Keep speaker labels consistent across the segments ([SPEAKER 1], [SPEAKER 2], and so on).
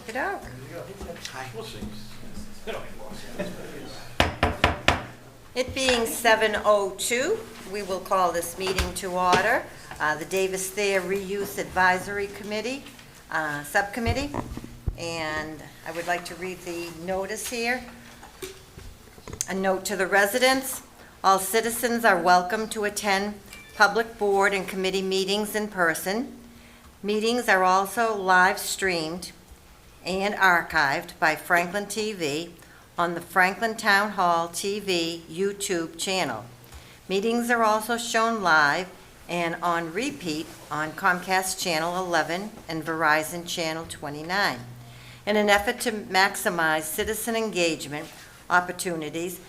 [SPEAKER 1] Okey-doke.
[SPEAKER 2] We'll see.
[SPEAKER 1] It being 7:02, we will call this meeting to order. The Davis Thayer Reuse Advisory Committee, Subcommittee, and I would like to read the notice here. A note to the residents: all citizens are welcome to attend public board and committee meetings in person. Meetings are also live streamed and archived by Franklin TV on the Franklin Town Hall TV YouTube channel. Meetings are also shown live and on repeat on Comcast Channel 11 and Verizon Channel 29. In an effort to maximize citizen engagement opportunities,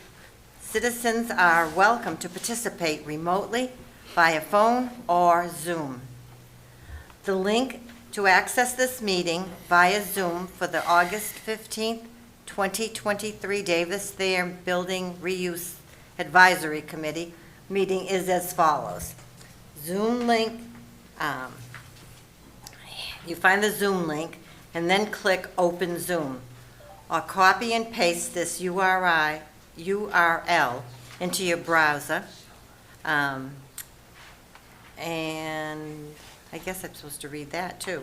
[SPEAKER 1] citizens are welcome to participate remotely via phone or Zoom. The link to access this meeting via Zoom for the August 15th, 2023 Davis Thayer Building Reuse Advisory Committee meeting is as follows. Zoom link, you find the Zoom link and then click Open Zoom, or copy and paste this URL into your browser. And I guess I'm supposed to read that too.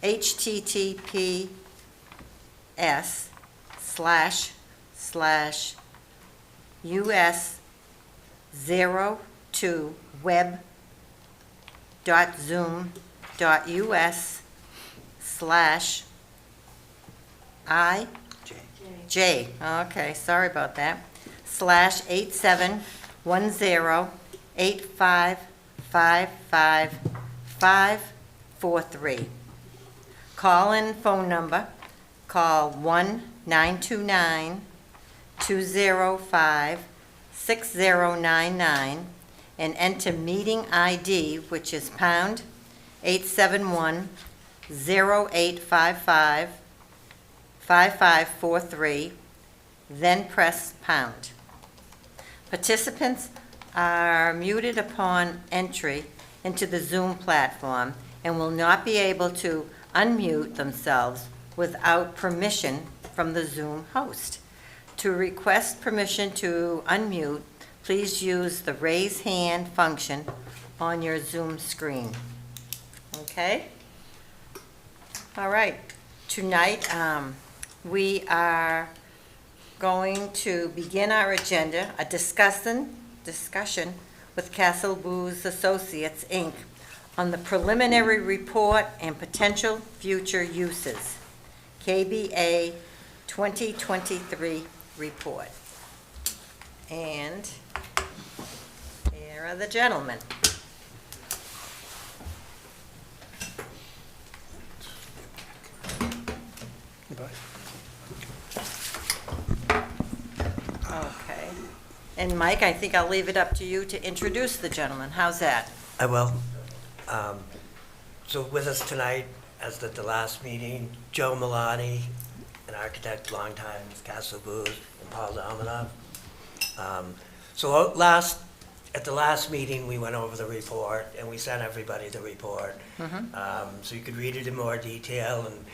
[SPEAKER 1] https://us02web.zoom.us/I okay, sorry about that, /8710855543. Call-in phone number, call 1-929-205-6099 and enter meeting ID, which is pound 871-0855-5543, then press pound. Participants are muted upon entry into the Zoom platform and will not be able to unmute themselves without permission from the Zoom host. To request permission to unmute, please use the raise hand function on your Zoom screen. Okay? All right. Tonight, we are going to begin our agenda, a discussion with Castle Booze Associates, Inc., on the preliminary report and potential future uses, KBA 2023 report. And here are the gentlemen. Okay. And Mike, I think I'll leave it up to you to introduce the gentleman. How's that?
[SPEAKER 3] I will. So with us tonight, as at the last meeting, Joe Milani, an architect, longtime with Castle Booze, and Paul Dominov. So at the last meeting, we went over the report, and we sent everybody the report. So you could read it in more detail, and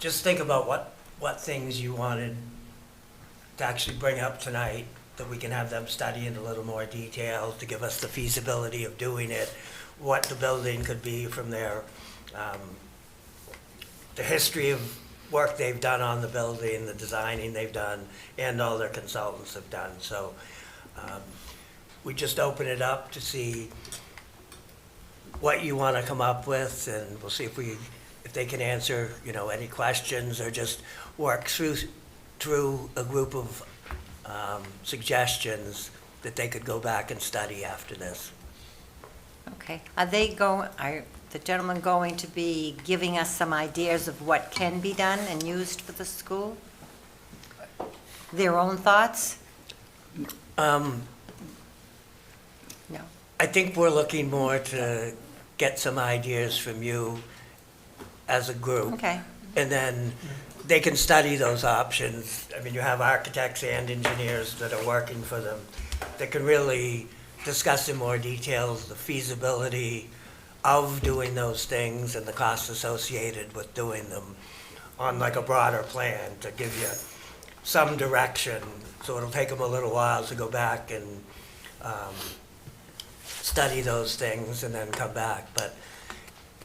[SPEAKER 3] just think about what things you wanted to actually bring up tonight, that we can have them study in a little more detail to give us the feasibility of doing it, what the building could be from their, the history of work they've done on the building, the designing they've done, and all their consultants have done. So we just open it up to see what you want to come up with, and we'll see if they can answer, any questions, or just work through a group of suggestions that they could go back and study after this.
[SPEAKER 1] Okay. Are the gentlemen going to be giving us some ideas of what can be done and used for the school? Their own thoughts? No.
[SPEAKER 3] I think we're looking more to get some ideas from you as a group.
[SPEAKER 1] Okay.
[SPEAKER 3] And then they can study those options. I mean, you have architects and engineers that are working for them that can really discuss in more detail the feasibility of doing those things and the costs associated with doing them. on like a broader plan to give you some direction. So it'll take them a little while to go back and study those things and then come back. But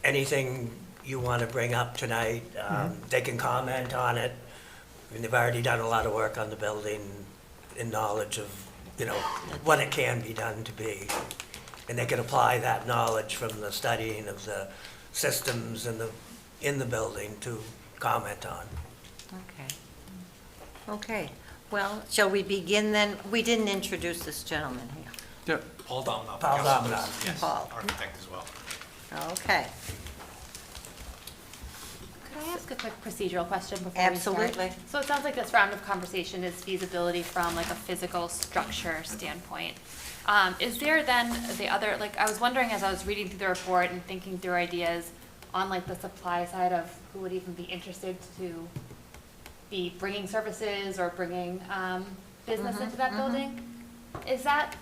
[SPEAKER 3] anything you want to bring up tonight, they can comment on it. I mean, they've already done a lot of work on the building in knowledge of, you know, what it can be done to be. And they can apply that knowledge from the studying of the systems in the building to comment on.
[SPEAKER 1] Okay. Okay. Well, shall we begin then? We didn't introduce this gentleman here.
[SPEAKER 2] Paul Dominoff.
[SPEAKER 3] Paul
[SPEAKER 2] Council.
[SPEAKER 3] Dominoff.
[SPEAKER 2] Yes,
[SPEAKER 1] Paul.
[SPEAKER 2] architect as well.
[SPEAKER 1] Okay.
[SPEAKER 4] Could I ask a quick procedural question before we
[SPEAKER 1] Absolutely.
[SPEAKER 4] start? So it sounds like this round of conversation is feasibility from like a physical structure standpoint. Is there then the other, like, I was wondering as I was reading through the report and thinking through ideas on like the supply side of who would even be interested to be bringing services or bringing business into that building? Is that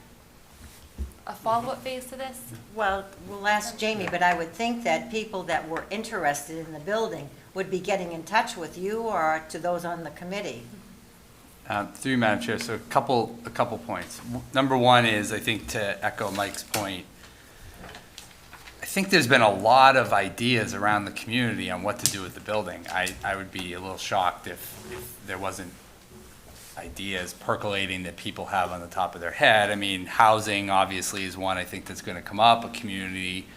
[SPEAKER 4] a follow-up phase to this?
[SPEAKER 1] Well, we'll ask Jamie, but I would think that people that were interested in the building would be getting in touch with you or to those on the committee.
[SPEAKER 5] Through you, Madam Chair, so a couple points. Number one is, I think to echo Mike's point, I think there's been a lot of ideas around the community on what to do with the building. I would be a little shocked if there wasn't ideas percolating that people have on the top of their head. I mean, housing obviously is one I think that's going to come up. A community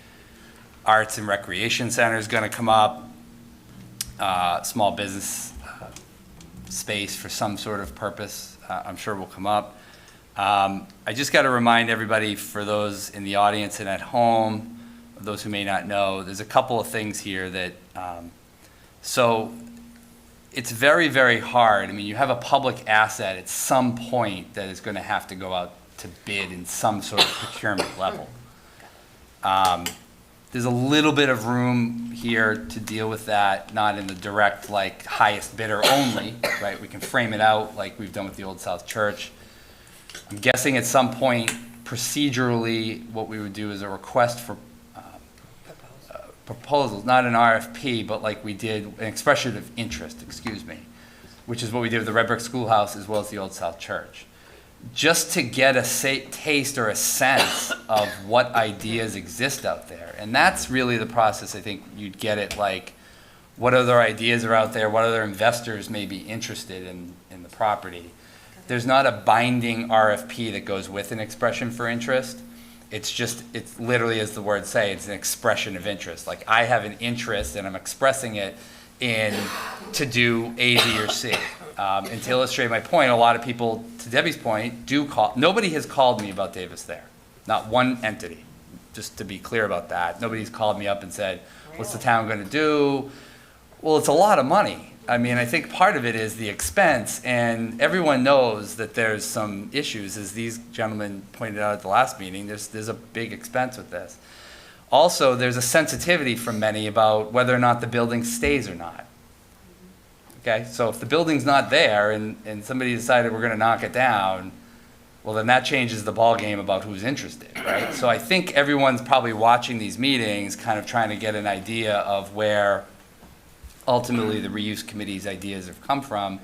[SPEAKER 5] arts and recreation center is going to come up. Small business space for some sort of purpose, I'm sure will come up. I just got to remind everybody, for those in the audience and at home, those who may not know, there's a couple of things here that, so it's very, very hard. I mean, you have a public asset at some point that is going to have to go out to bid in some sort of procurement level. There's a little bit of room here to deal with that, not in the direct, like, highest bidder only, right? We can frame it out like we've done with the Old South Church. I'm guessing at some point, procedurally, what we would do is a request for proposals, not an RFP, but like we did, an expression of interest, excuse me, which is what we did with the Red Brick Schoolhouse as well as the Old South Church. Just to get a taste or a sense of what ideas exist out there. And that's really the process. I think you'd get it, like, what other ideas are out there, what other investors may be interested in the property. There's not a binding RFP that goes with an expression for interest. It's literally, as the words say, it's an expression of interest. Like, I have an interest and I'm expressing it in to do A, B, or C. And to illustrate my point, a lot of people, to Debbie's point, do call. Nobody has called me about Davis Thayer. Not one entity, just to be clear about that. Nobody's called me up and said, what's the town going to do? Well, it's a lot of money. I mean, I think part of it is the expense, and everyone knows that there's some issues, as these gentlemen pointed out at the last meeting. There's a big expense with this. Also, there's a sensitivity from many about whether or not the building stays or not. Okay, so if the building's not there and somebody decided we're going to knock it down, well, then that changes the ballgame about who's interested, right? So I think everyone's probably watching these meetings, kind of trying to get an idea of where ultimately the reuse committee's ideas have come from.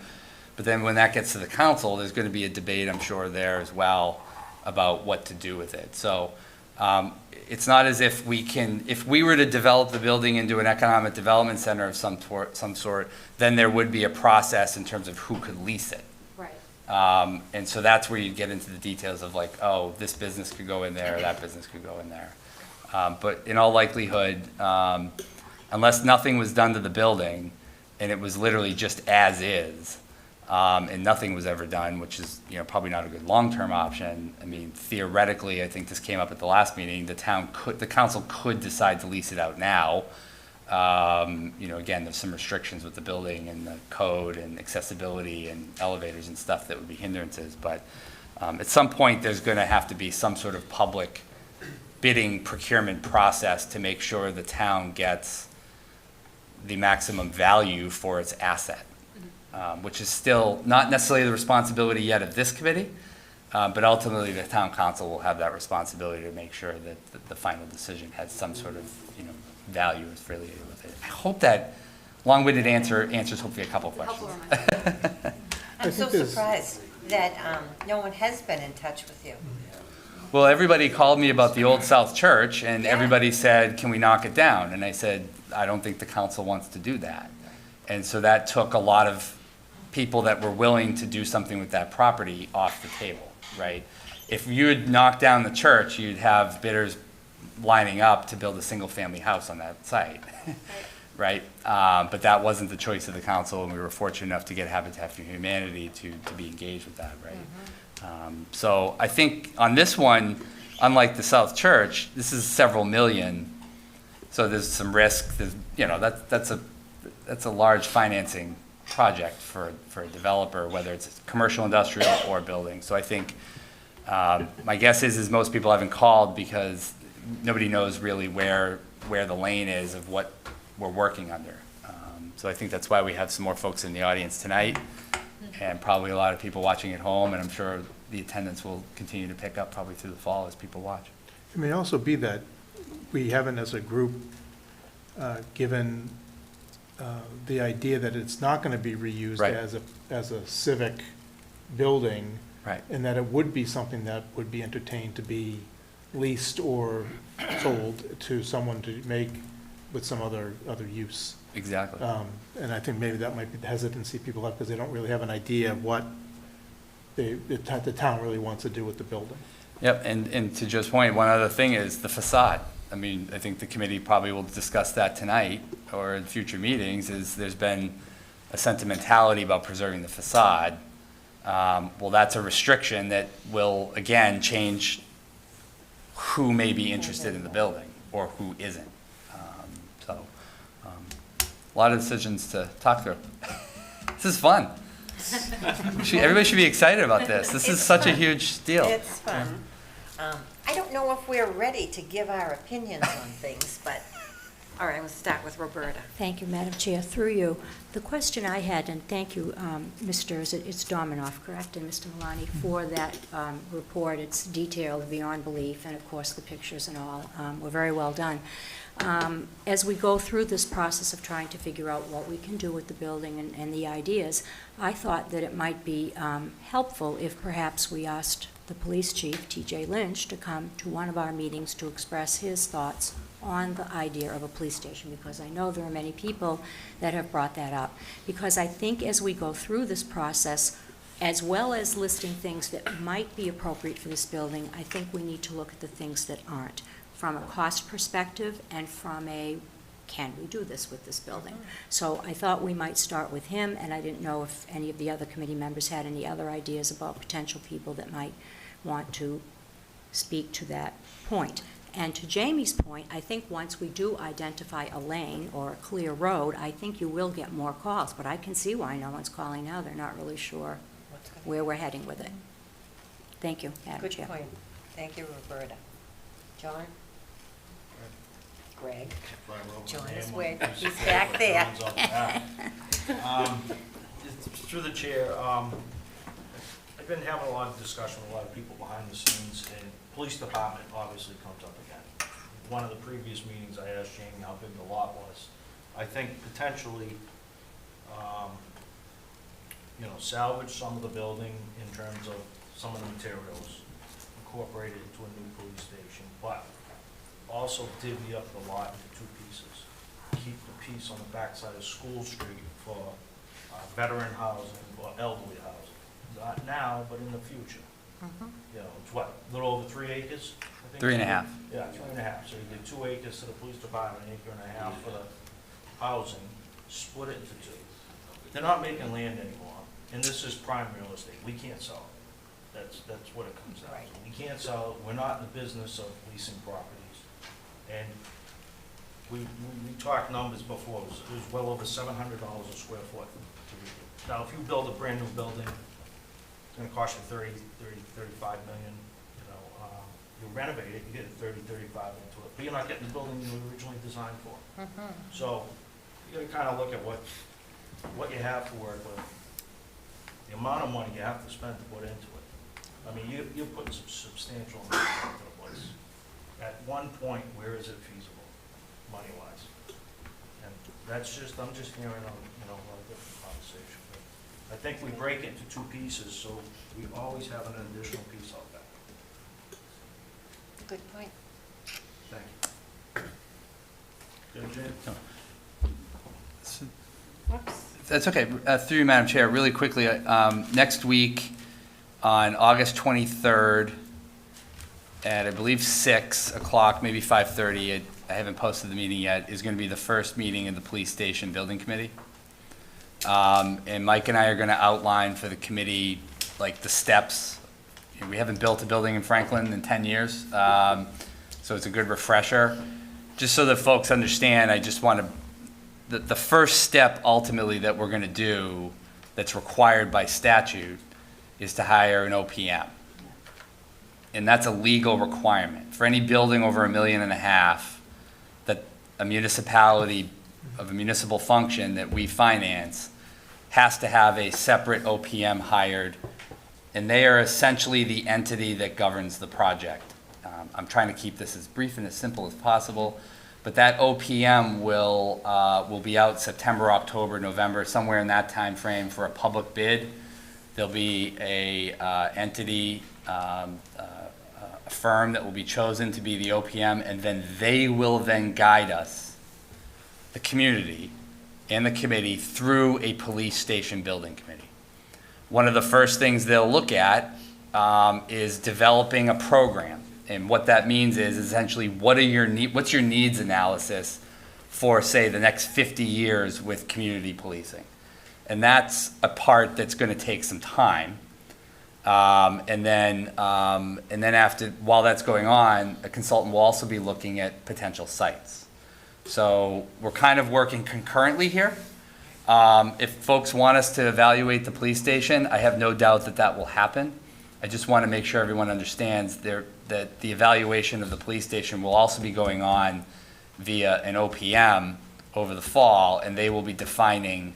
[SPEAKER 5] But then when that gets to the council, there's going to be a debate, I'm sure, there as well about what to do with it. So it's not as if if we were to develop the building into an economic development center of some sort, then there would be a process in terms of who could lease it.
[SPEAKER 4] Right.
[SPEAKER 5] And so that's where you get into the details of, like, oh, this business could go in there, that business could go in there. But in all likelihood, unless nothing was done to the building and it was literally just as is, and nothing was ever done, which is, probably not a good long-term option. I mean, theoretically, I think this came up at the last meeting, the council could decide to lease it out now. Again, there's some restrictions with the building and the code and accessibility and elevators and stuff that would be hindrances, but at some point, there's going to have to be some sort of public bidding procurement process to make sure the town gets the maximum value for its asset. Which is still not necessarily the responsibility yet of this committee, but ultimately the town council will have that responsibility to make sure that the final decision has some sort of value affiliated with it. I hope that long-winded answers hopefully a couple
[SPEAKER 4] Helpful
[SPEAKER 5] questions.
[SPEAKER 4] reminder.
[SPEAKER 1] I'm so
[SPEAKER 2] think there's-
[SPEAKER 1] surprised that no one has been in touch with you.
[SPEAKER 5] Well, everybody called me about the Old South Church, and
[SPEAKER 1] Yeah.
[SPEAKER 5] everybody said, can we knock it down? And I said, I don't think the council wants to do that. And so that took a lot of people that were willing to do something with that property off the table, right? If you had knocked down the church, you'd have bidders lining up to build a single-family house on that site, right? But that wasn't the choice of the council, and we were fortunate enough to get Habitat for Humanity to be engaged with that, right? So I think on this one, unlike the South Church, this is several million, so there's some risk. There's, you know, that's a large financing project for a developer, whether it's commercial, industrial, or building. So I think my guess is most people haven't called because nobody knows really where the lane is of what we're working under. So I think that's why we have some more folks in the audience tonight, and probably a lot of people watching at home, and I'm sure the attendance will continue to pick up probably through the fall as people watch.
[SPEAKER 2] It may also be that we haven't, as a group, given the idea that it's not going to be reused
[SPEAKER 5] Right.
[SPEAKER 2] as a civic building,
[SPEAKER 5] Right.
[SPEAKER 2] and that it would be something that would be entertained to be leased or sold to someone to make with some other use.
[SPEAKER 5] Exactly.
[SPEAKER 2] And I think maybe that might be the hesitancy people have, because they don't really have an idea of what the town really wants to do with the building.
[SPEAKER 5] Yep, and to Joe's point, one other thing is the facade. I mean, I think the committee probably will discuss that tonight or in future meetings, is there's been a sentimentality about preserving the facade. Well, that's a restriction that will, again, change who may be interested in the building or who isn't. A lot of decisions to talk through. This is fun. Everybody should be excited about this. This is such a huge deal.
[SPEAKER 1] It's fun. I don't know if we're ready to give our opinions on things, but, all right, we'll start with Roberta.
[SPEAKER 6] Thank you, Madam Chair. Through you, the question I had, and thank you, it's Dominoff, correct, and Mr. Malani, for that report. It's detailed beyond belief, and of course, the pictures and all were very well done. As we go through this process of trying to figure out what we can do with the building and the ideas, I thought that it might be helpful if perhaps we asked the police chief, T.J. Lynch, to come to one of our meetings to express his thoughts on the idea of a police station, because I know there are many people that have brought that up. Because I think as we go through this process, as well as listing things that might be appropriate for this building, I think we need to look at the things that aren't, from a cost perspective and from a, can we do this with this building? So I thought we might start with him, and I didn't know if any of the other committee members had any other ideas about potential people that might want to speak to that point. And to Jamie's point, I think once we do identify a lane or a clear road, I think you will get more calls, but I can see why no one's calling now. They're not really sure where we're heading with it. Thank you, Madam
[SPEAKER 1] Good
[SPEAKER 6] Chair.
[SPEAKER 1] point. Thank you, Roberta. John? Greg? John is waiting. He's back there.
[SPEAKER 7] Through the chair, I've been having a lot of discussion with a lot of people behind the scenes, and police department obviously comes up again. One of the previous meetings, I asked Jamie how big the lot was. I think potentially, salvage some of the building in terms of some of the materials, incorporate it into a new police station, but also divvy up the lot into two pieces. Keep the piece on the backside of School Street for veteran housing or elderly housing. Not now, but in the future. It's what, a little over 3 acres? I think?
[SPEAKER 5] 3.5.
[SPEAKER 7] Yeah, 3.5. So you give 2 acres to the police department, 1.5 acres for the housing, split it into two. They're not making land anymore, and this is prime real estate. We can't sell it. That's what it comes down to. We can't sell it. We're not in the business of leasing properties. And we talked numbers before. It was well over $700 a square foot to redo. Now, if you build a brand new building, it's going to cost you $35 million. You renovate it, you get 35 into it, but you're not getting the building you were originally designed for. So you got to kind of look at what you have to work with, the amount of money you have to spend to put into it. I mean, you're putting some substantial money into the place. At one point, where is it feasible, money-wise? And That's just, I'm just hearing a lot of different conversation. But I think we break it into 2 pieces, so we always have an additional piece out there.
[SPEAKER 1] Good point.
[SPEAKER 7] Thank you. Good, Jim?
[SPEAKER 5] That's okay. Through you, Madam Chair, really quickly, next week on August 23rd at, I believe, 6 o'clock, maybe 5:30, I haven't posted the meeting yet, is going to be the first meeting of the Police Station Building Committee. And Mike and I are going to outline for the committee, like, the steps. You know, we haven't built a building in Franklin in 10 years, so it's a good refresher. Just so that folks understand, I just want to, the first step ultimately that we're going to do that's required by statute is to hire an OPM. And that's a legal requirement. For any building over $1.5 million that a municipality of a municipal function that we finance has to have a separate OPM hired, and they are essentially the entity that governs the project. I'm trying to keep this as brief and as simple as possible, but that OPM will be out September, October, November, somewhere in that time frame for a public bid. There'll be a entity, a firm that will be chosen to be the OPM, and then they will then guide us, the community and the committee, through a police station building committee. One of the first things they'll look at is developing a program. And what that means is essentially what's your needs analysis for, say, the next 50 years with community policing. And that's a part that's going to take some time. And then after, while that's going on, a consultant will also be looking at potential sites. So we're kind of working concurrently here. If folks want us to evaluate the police station, I have no doubt that that will happen. I just want to make sure everyone understands that the evaluation of the police station will also be going on via an OPM over the fall, and they will be defining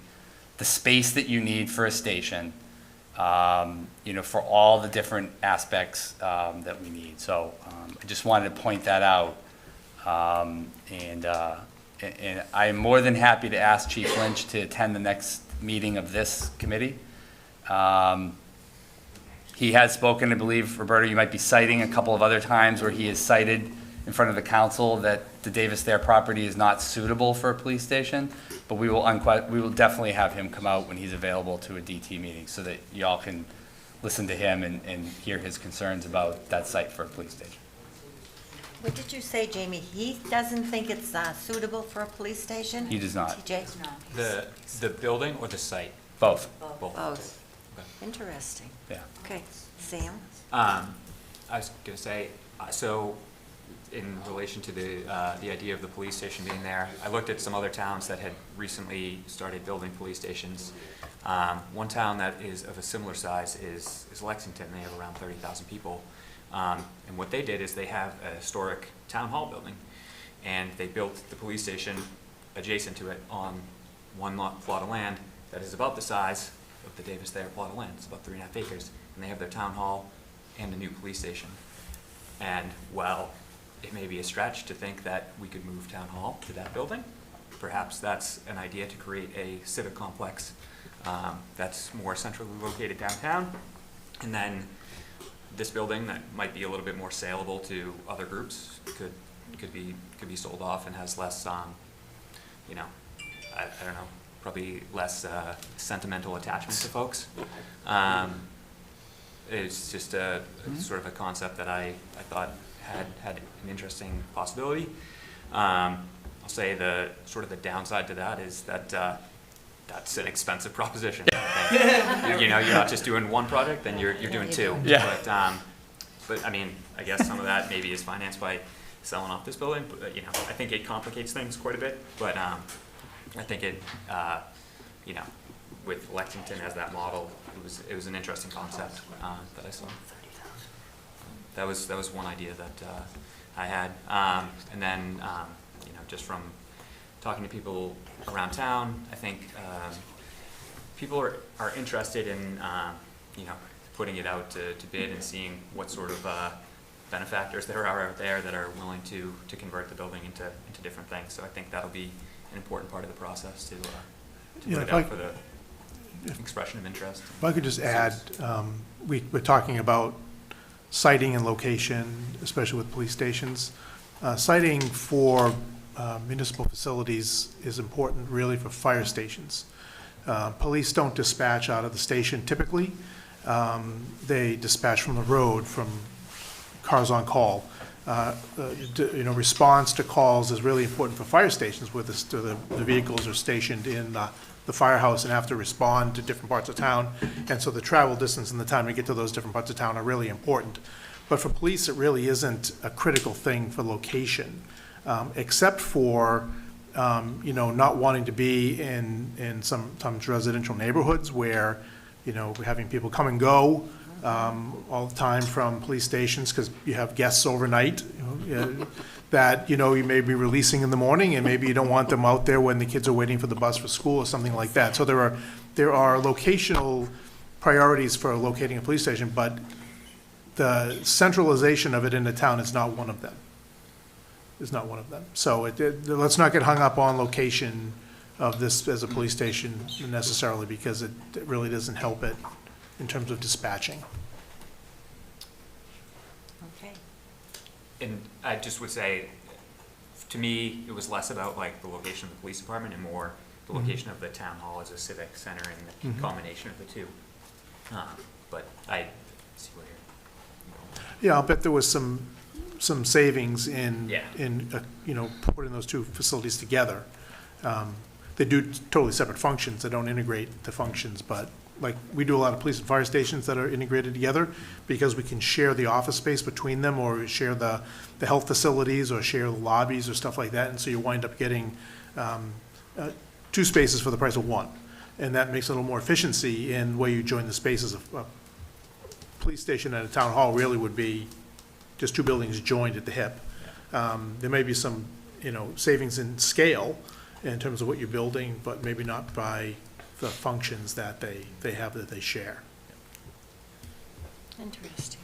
[SPEAKER 5] the space that you need for a station, for all the different aspects that we need. So I just wanted to point that out. And I am more than happy to ask Chief Lynch to attend the next meeting of this committee. He has spoken, I believe, Roberta, you might be citing a couple of other times where he has cited in front of the council that the Davis Thayer property is not suitable for a police station, but we will definitely have him come out when he's available to a DT meeting so that y'all can listen to him and hear his concerns about that site for a police station.
[SPEAKER 1] What did you say, Jamie? He doesn't think it's suitable for a police station?
[SPEAKER 5] He does not.
[SPEAKER 1] TJ?
[SPEAKER 8] The building or the site?
[SPEAKER 5] Both.
[SPEAKER 8] Both.
[SPEAKER 1] Both.
[SPEAKER 8] Okay.
[SPEAKER 1] Interesting.
[SPEAKER 5] Yeah.
[SPEAKER 1] Okay, Sam?
[SPEAKER 8] I was going to say, so in relation to the idea of the police station being there, I looked at some other towns that had recently started building police stations. One town that is of a similar size is Lexington. They have around 30,000 people. And what they did is they have a historic town hall building, and they built the police station adjacent to it on one plot of land that is about the size of the Davis Thayer plot of land. It's about 3.5 acres, and they have their town hall and a new police station. And while it may be a stretch to think that we could move town hall to that building, perhaps that's an idea to create a civic complex that's more centrally located downtown, and then this building that might be a little bit more saleable to other groups could be sold off and has less, I don't know, probably less sentimental attachment to folks. It's just a sort of a concept that I thought had an interesting possibility. I'll say the sort of the downside to that is that that's an expensive proposition. You're not just doing one project, then you're doing two.
[SPEAKER 5] Yeah.
[SPEAKER 8] But I mean, I guess some of that maybe is financed by selling off this building. But I think it complicates things quite a bit. But I think it, with Lexington as that model, it was an interesting concept that I saw. That was one idea that I had, and then just from talking to people around town, I think people are interested in putting it out to bid and seeing what sort of benefactors there are out there that are willing to convert the building into different things. So I think that'll be an important part of the process to
[SPEAKER 2] Yeah,
[SPEAKER 8] put it
[SPEAKER 2] if I-
[SPEAKER 8] out for the expression of interest.
[SPEAKER 2] If I could just add, we're talking about siting and location, especially with police stations. Siting for municipal facilities is important really for fire stations. Police don't dispatch out of the station typically. They dispatch from the road, from cars on call. Response to calls is really important for fire stations where the vehicles are stationed in the firehouse and have to respond to different parts of town. And so the travel distance and the time to get to those different parts of town are really important. But for police, it really isn't a critical thing for location, except for, not wanting to be in sometimes residential neighborhoods where, we're having people come and go all the time from police stations because you have guests overnight that, you may be releasing in the morning and maybe you don't want them out there when the kids are waiting for the bus for school or something like that. So there are locational priorities for locating a police station, but the centralization of it in the town is not one of them. So let's not get hung up on location of this as a police station necessarily, because it really doesn't help it in terms of dispatching.
[SPEAKER 1] Okay.
[SPEAKER 8] And I just would say, to me, it was less about like the location of the police department and more the location of the town hall as a civic center and the combination of the two. But I see what you're.
[SPEAKER 2] Yeah, I'll bet there was some savings in,
[SPEAKER 8] Yeah.
[SPEAKER 2] putting those two facilities together. They do totally separate functions, they don't integrate the functions, but like, we do a lot of police and fire stations that are integrated together because we can share the office space between them, or share the health facilities, or share the lobbies or stuff like that, and so you wind up getting two spaces for the price of one. And that makes a little more efficiency in where you join the spaces. A police station and a town hall really would be just two buildings joined at the hip. There may be some, savings in scale in terms of what you're building, but maybe not by the functions that they have that they share.
[SPEAKER 1] Interesting.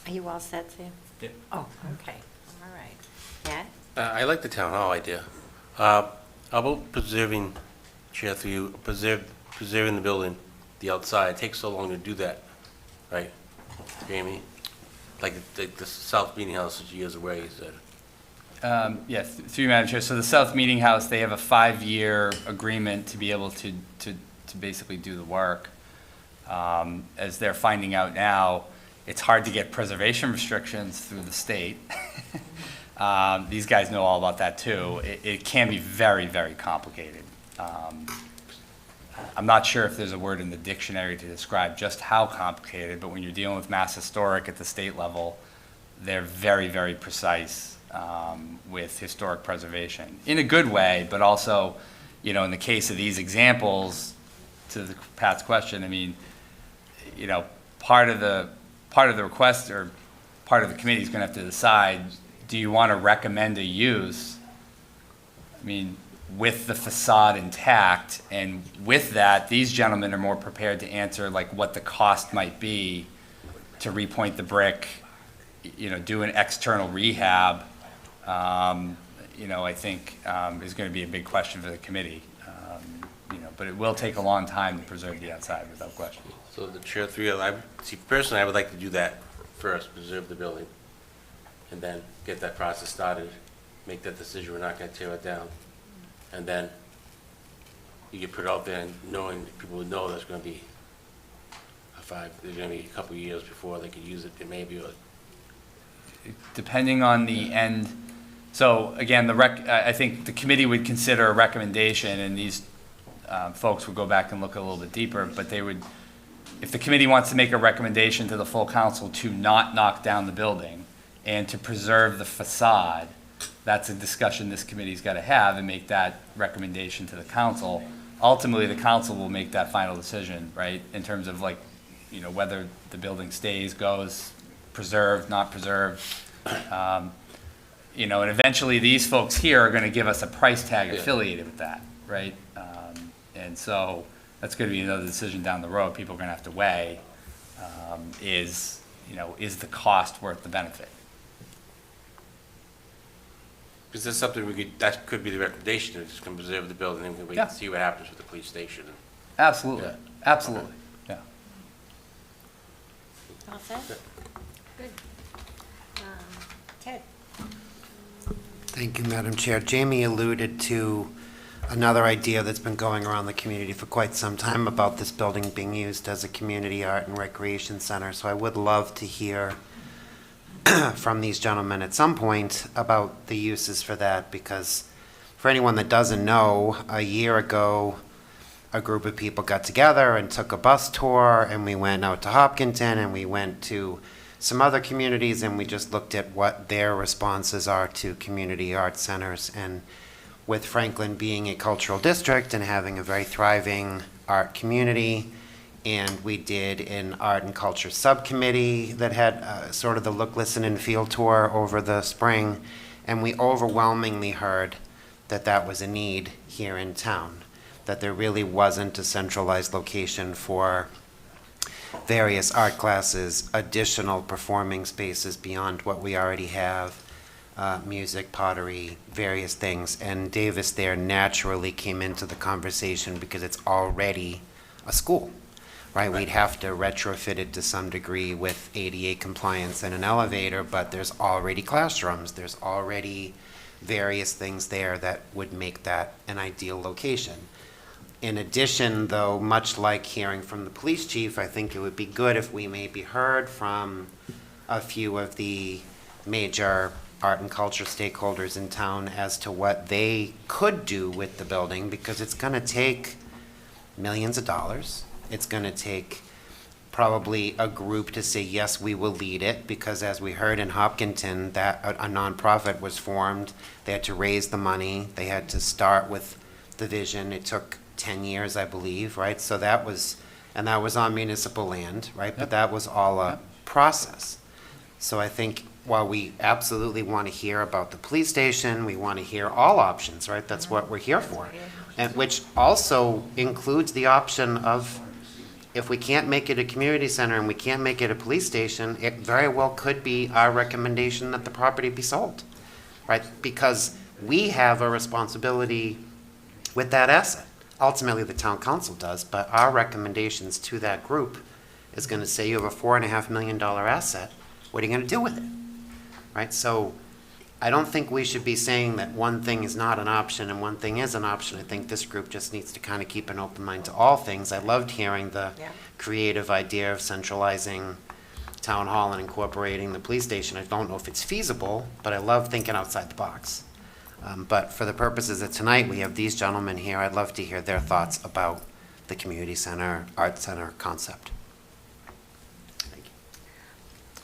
[SPEAKER 1] Are you all set, Sam?
[SPEAKER 8] Yeah.
[SPEAKER 1] Oh, okay, all right. Yeah?
[SPEAKER 9] I like the town hall idea. How about preserving, Chair, through you, preserving the building, the outside? It takes so long to do that, right, Jamie? Like the South Meeting House is years away, you said.
[SPEAKER 5] Yes, through you, Madam Chair. So the South Meeting House, they have a 5-year agreement to be able to basically do the work. As they're finding out now, it's hard to get preservation restrictions through the state. These guys know all about that too. It can be very, very complicated. I'm not sure if there's a word in the dictionary to describe just how complicated, but when you're dealing with Mass Historic at the state level, they're very, very precise with historic preservation in a good way, but also, in the case of these examples, to Pat's question, I mean, part of the request or part of the committee is going to have to decide, do you want to recommend a use, I mean, with the facade intact, and with that, these gentlemen are more prepared to answer like what the cost might be to repoint the brick, do an external rehab, I think is going to be a big question for the committee. But it will take a long time to preserve the outside, without question.
[SPEAKER 9] So the Chair, through you, personally, I would like to do that first, preserve the building, and then get that process started, make that decision, we're not gonna tear it down. And then you get put out there and knowing, people would know there's gonna be there's gonna be a couple of years before they could use it, it may be,
[SPEAKER 5] Depending on the end, so again, I think the committee would consider a recommendation, and these folks would go back and look a little bit deeper, but they would, if the committee wants to make a recommendation to the full council to not knock down the building and to preserve the facade, that's a discussion this committee's got to have and make that recommendation to the council. Ultimately, the council will make that final decision, right, in terms of like, whether the building stays, goes, preserved, not preserved. And eventually these folks here are going to give us a price tag affiliated with that, right? And so that's going to be another decision down the road. People are going to have to weigh, is the cost worth the benefit?
[SPEAKER 9] Because that's something that could be the recommendation, it's going to preserve the building, and we
[SPEAKER 5] Yeah.
[SPEAKER 9] can see what happens with the police station.
[SPEAKER 5] Absolutely,
[SPEAKER 9] Yeah.
[SPEAKER 5] absolutely, yeah.
[SPEAKER 1] All set? Good. Ted?
[SPEAKER 10] Thank you, Madam Chair. Jamie alluded to another idea that's been going around the community for quite some time about this building being used as a community art and recreation center. So I would love to hear from these gentlemen at some point about the uses for that, because for anyone that doesn't know, a year ago, a group of people got together and took a bus tour, and we went out to Hopkinton, and we went to some other communities, and we just looked at what their responses are to community art centers. And with Franklin being a cultural district and having a very thriving art community, and we did an art and culture subcommittee that had sort of the look, listen, and feel tour over the spring, and we overwhelmingly heard that that was a need here in town, that there really wasn't a centralized location for various art classes, additional performing spaces beyond what we already have, music, pottery, various things. And Davis Thayer naturally came into the conversation because it's already a school, right? We'd have to retrofit it to some degree with ADA compliance and an elevator, but there's already classrooms, there's already various things there that would make that an ideal location. In addition, though, much like hearing from the police chief, I think it would be good if we maybe heard from a few of the major art and culture stakeholders in town as to what they could do with the building, because it's going to take millions of dollars. It's going to take probably a group to say, yes, we will lead it, because as we heard in Hopkinton, that a nonprofit was formed. They had to raise the money. They had to start with the vision. It took 10 years, I believe, right? So that was on municipal land, right? But that was all a process. So I think while we absolutely want to hear about the police station, we want to hear all options, right? That's what we're here for. And which also includes the option of, if we can't make it a community center and we can't make it a police station, it very well could be our recommendation that the property be sold, right? Because we have a responsibility with that asset. Ultimately, the town council does, but our recommendations to that group is going to say, you have a $4.5 million asset, what are you going to do with it? Right? So I don't think we should be saying that one thing is not an option and one thing is an option. I think this group just needs to kind of keep an open mind to all things. I loved hearing the creative idea of centralizing town hall and incorporating the police station. I don't know if it's feasible, but I love thinking outside the box. But for the purposes of tonight, we have these gentlemen here. I'd love to hear their thoughts about the community center, art center concept. Thank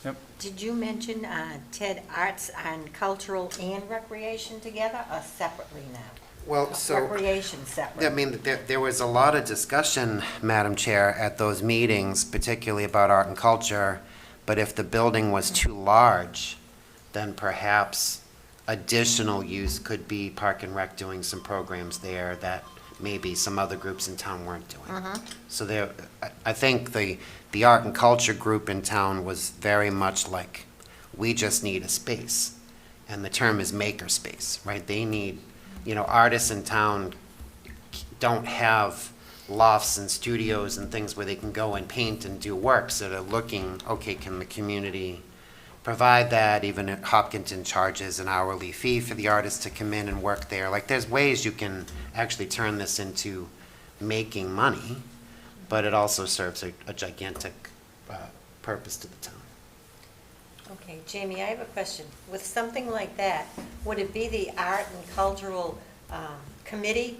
[SPEAKER 10] you.
[SPEAKER 1] Did you mention, Ted, arts and cultural and recreation together, or separately now?
[SPEAKER 10] Well, so,
[SPEAKER 1] Recreation separate.
[SPEAKER 10] I mean, there was a lot of discussion, Madam Chair, at those meetings, particularly about art and culture, but if the building was too large, then perhaps additional use could be Park and Rec doing some programs there that maybe some other groups in town weren't doing. So there, I think the art and culture group in town was very much like, we just need a space. And the term is maker space, right? They need, artists in town don't have lofts and studios and things where they can go and paint and do work. So they're looking, okay, can the community provide that? Even if Hopkinton charges an hourly fee for the artists to come in and work there. Like, there's ways you can actually turn this into making money, but it also serves a gigantic purpose to the town.
[SPEAKER 1] Okay, Jamie, I have a question. With something like that, would it be the art and cultural committee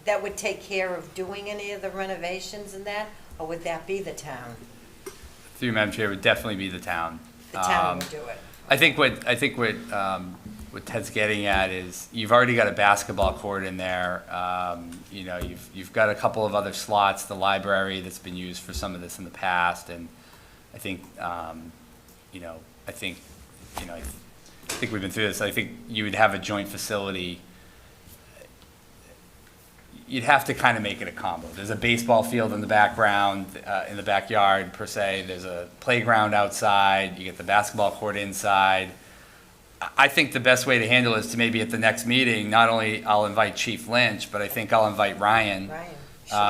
[SPEAKER 1] that would take care of doing any of the renovations and that, or would that be the town?
[SPEAKER 5] Through Madam Chair, it would definitely be the town.
[SPEAKER 1] The town would do it.
[SPEAKER 5] I think what Ted's getting at is, you've already got a basketball court in there. You've got a couple of other slots, the library that's been used for some of this in the past, and I think I think we've been through this. I think you would have a joint facility. You'd have to kind of make it a combo. There's a baseball field in the background, in the backyard per se. There's a playground outside. You get the basketball court inside. I think the best way to handle it is to maybe at the next meeting, not only I'll invite Chief Lynch, but I think I'll invite Ryan.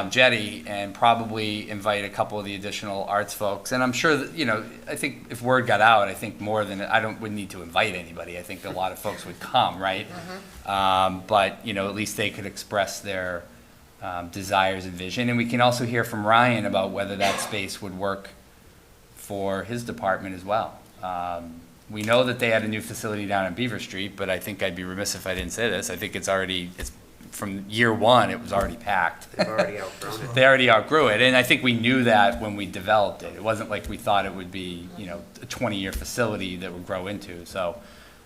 [SPEAKER 5] Jetty, and probably invite a couple of the additional arts folks. And I'm sure that, I think if word got out, I think more than, wouldn't need to invite anybody. I think a lot of folks would come, right? But, at least they could express their desires and vision. And we can also hear from Ryan about whether that space would work for his department as well. We know that they had a new facility down on Beaver Street, but I think I'd be remiss if I didn't say this. I think it's from year one, it was already packed.
[SPEAKER 10] They've already outgrown it.
[SPEAKER 5] They already outgrew it, and I think we knew that when we developed it. It wasn't like we thought it would be, a 20-year facility that would grow into, so.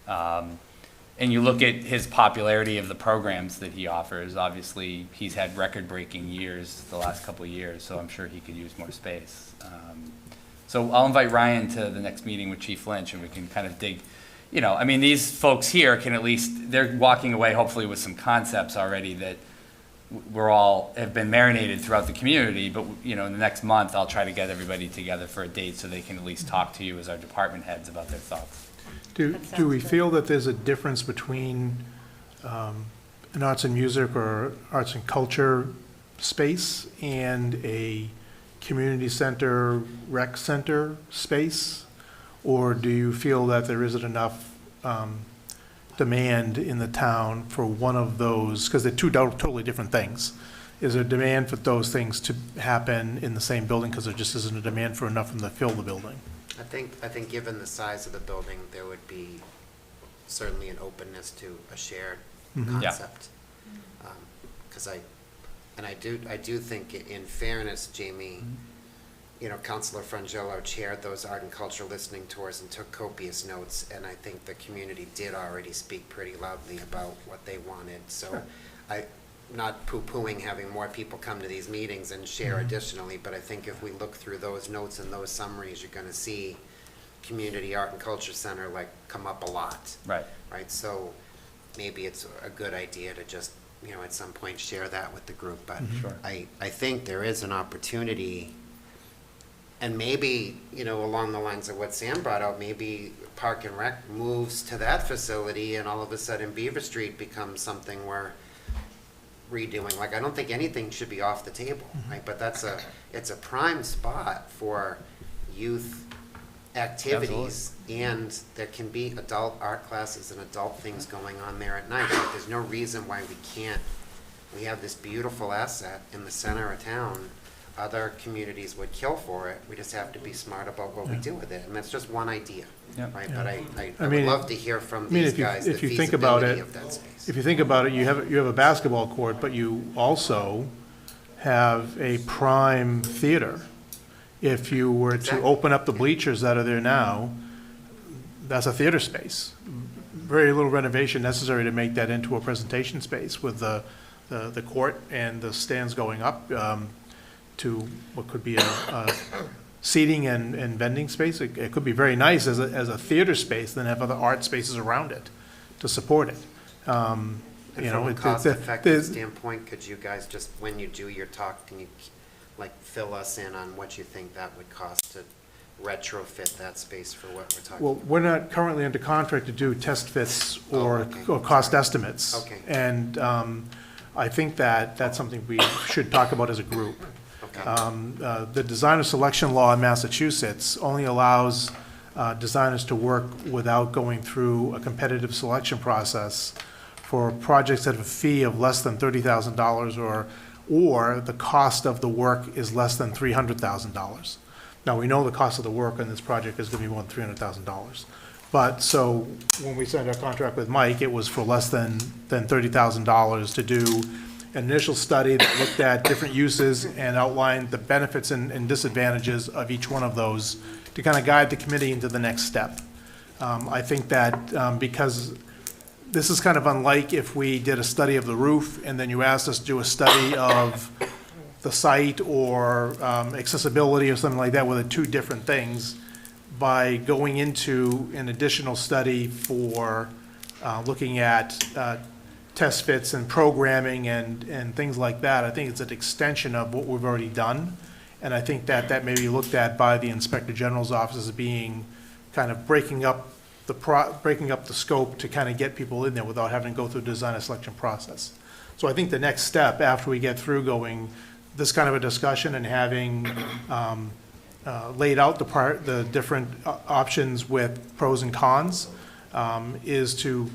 [SPEAKER 5] And you look at his popularity of the programs that he offers, obviously, he's had record-breaking years the last couple of years, so I'm sure he could use more space. So I'll invite Ryan to the next meeting with Chief Lynch, and we can kind of dig, these folks here can at least, they're walking away hopefully with some concepts already that have been marinated throughout the community, but, in the next month, I'll try to get everybody together for a date so they can at least talk to you as our department heads about their thoughts.
[SPEAKER 2] Do we feel that there's a difference between an arts and music or arts and culture space and a community center, rec center space? Or do you feel that there isn't enough demand in the town for one of those, because they're two totally different things? Is there demand for those things to happen in the same building because there just isn't a demand for enough of them to fill the building?
[SPEAKER 10] I think given the size of the building, there would be certainly an openness to a shared
[SPEAKER 2] Mhm.
[SPEAKER 5] Yeah.
[SPEAKER 10] concept. Because I do think in fairness, Jamie, Councilor Frangillo chaired those art and culture listening tours and took copious notes, and I think the community did already speak pretty loudly about what they wanted. So not poo-pooing having more people come to these meetings and share additionally, but I think if we look through those notes and those summaries, you're gonna see community art and culture center come up a lot.
[SPEAKER 5] Right.
[SPEAKER 10] Right, so maybe it's a good idea to just, at some point share that with the group, but
[SPEAKER 5] Sure.
[SPEAKER 10] I think there is an opportunity, and maybe, along the lines of what Sam brought out, maybe Park and Rec moves to that facility and all of a sudden Beaver Street becomes something we're redoing. I don't think anything should be off the table, right? But it's a prime spot for youth activities, and there can be adult art classes and adult things going on there at night. But there's no reason why we can't. We have this beautiful asset in the center of town. Other communities would kill for it. We just have to be smart about what we do with it. And that's just one idea,
[SPEAKER 5] Yeah.
[SPEAKER 10] right?
[SPEAKER 2] Yeah.
[SPEAKER 10] But I
[SPEAKER 2] I
[SPEAKER 10] would
[SPEAKER 2] mean,
[SPEAKER 10] love to hear from these guys the
[SPEAKER 2] if you think about
[SPEAKER 10] feasibility
[SPEAKER 2] it,
[SPEAKER 10] of that space.
[SPEAKER 2] if you think about it, you have a basketball court, but you also have a prime theater. If you were to
[SPEAKER 10] Exactly.
[SPEAKER 2] open up the bleachers that are there now, that's a theater space. Very little renovation necessary to make that into a presentation space with the court and the stands going up to what could be a seating and vending space. It could be very nice as a theater space, then have other art spaces around it to support it.
[SPEAKER 10] And
[SPEAKER 2] You
[SPEAKER 10] from
[SPEAKER 2] know,
[SPEAKER 10] a
[SPEAKER 2] it-
[SPEAKER 10] cost-effective
[SPEAKER 2] there's-
[SPEAKER 10] standpoint, could you guys just, when you do your talk, can you fill us in on what you think that would cost to retrofit that space for what we're talking
[SPEAKER 2] Well,
[SPEAKER 10] about?
[SPEAKER 2] we're not currently under contract to do test fits or
[SPEAKER 10] okay.
[SPEAKER 2] or cost
[SPEAKER 10] Sorry.
[SPEAKER 2] estimates.
[SPEAKER 10] Okay.
[SPEAKER 2] And I think that's something we should talk about as a group.
[SPEAKER 10] Okay.
[SPEAKER 2] The designer selection law in Massachusetts only allows designers to work without going through a competitive selection process for projects that have a fee of less than $30,000 or the cost of the work is less than $300,000. Now, we know the cost of the work on this project is going to be more than $300,000. But, so, when we signed our contract with Mike, it was for less than $30,000 to do an initial study that looked at different uses and outlined the benefits and disadvantages of each one of those to kind of guide the committee into the next step. I think that because this is kind of unlike if we did a study of the roof and then you asked us to do a study of the site or accessibility or something like that, where they're two different things. By going into an additional study for looking at test fits and programming and things like that, I think it's an extension of what we've already done. And I think that may be looked at by the Inspector General's office as being kind of breaking up breaking up the scope to kind of get people in there without having to go through the design and selection process. So I think the next step, after we get through going this kind of a discussion and having laid out the different options with pros and cons, is to,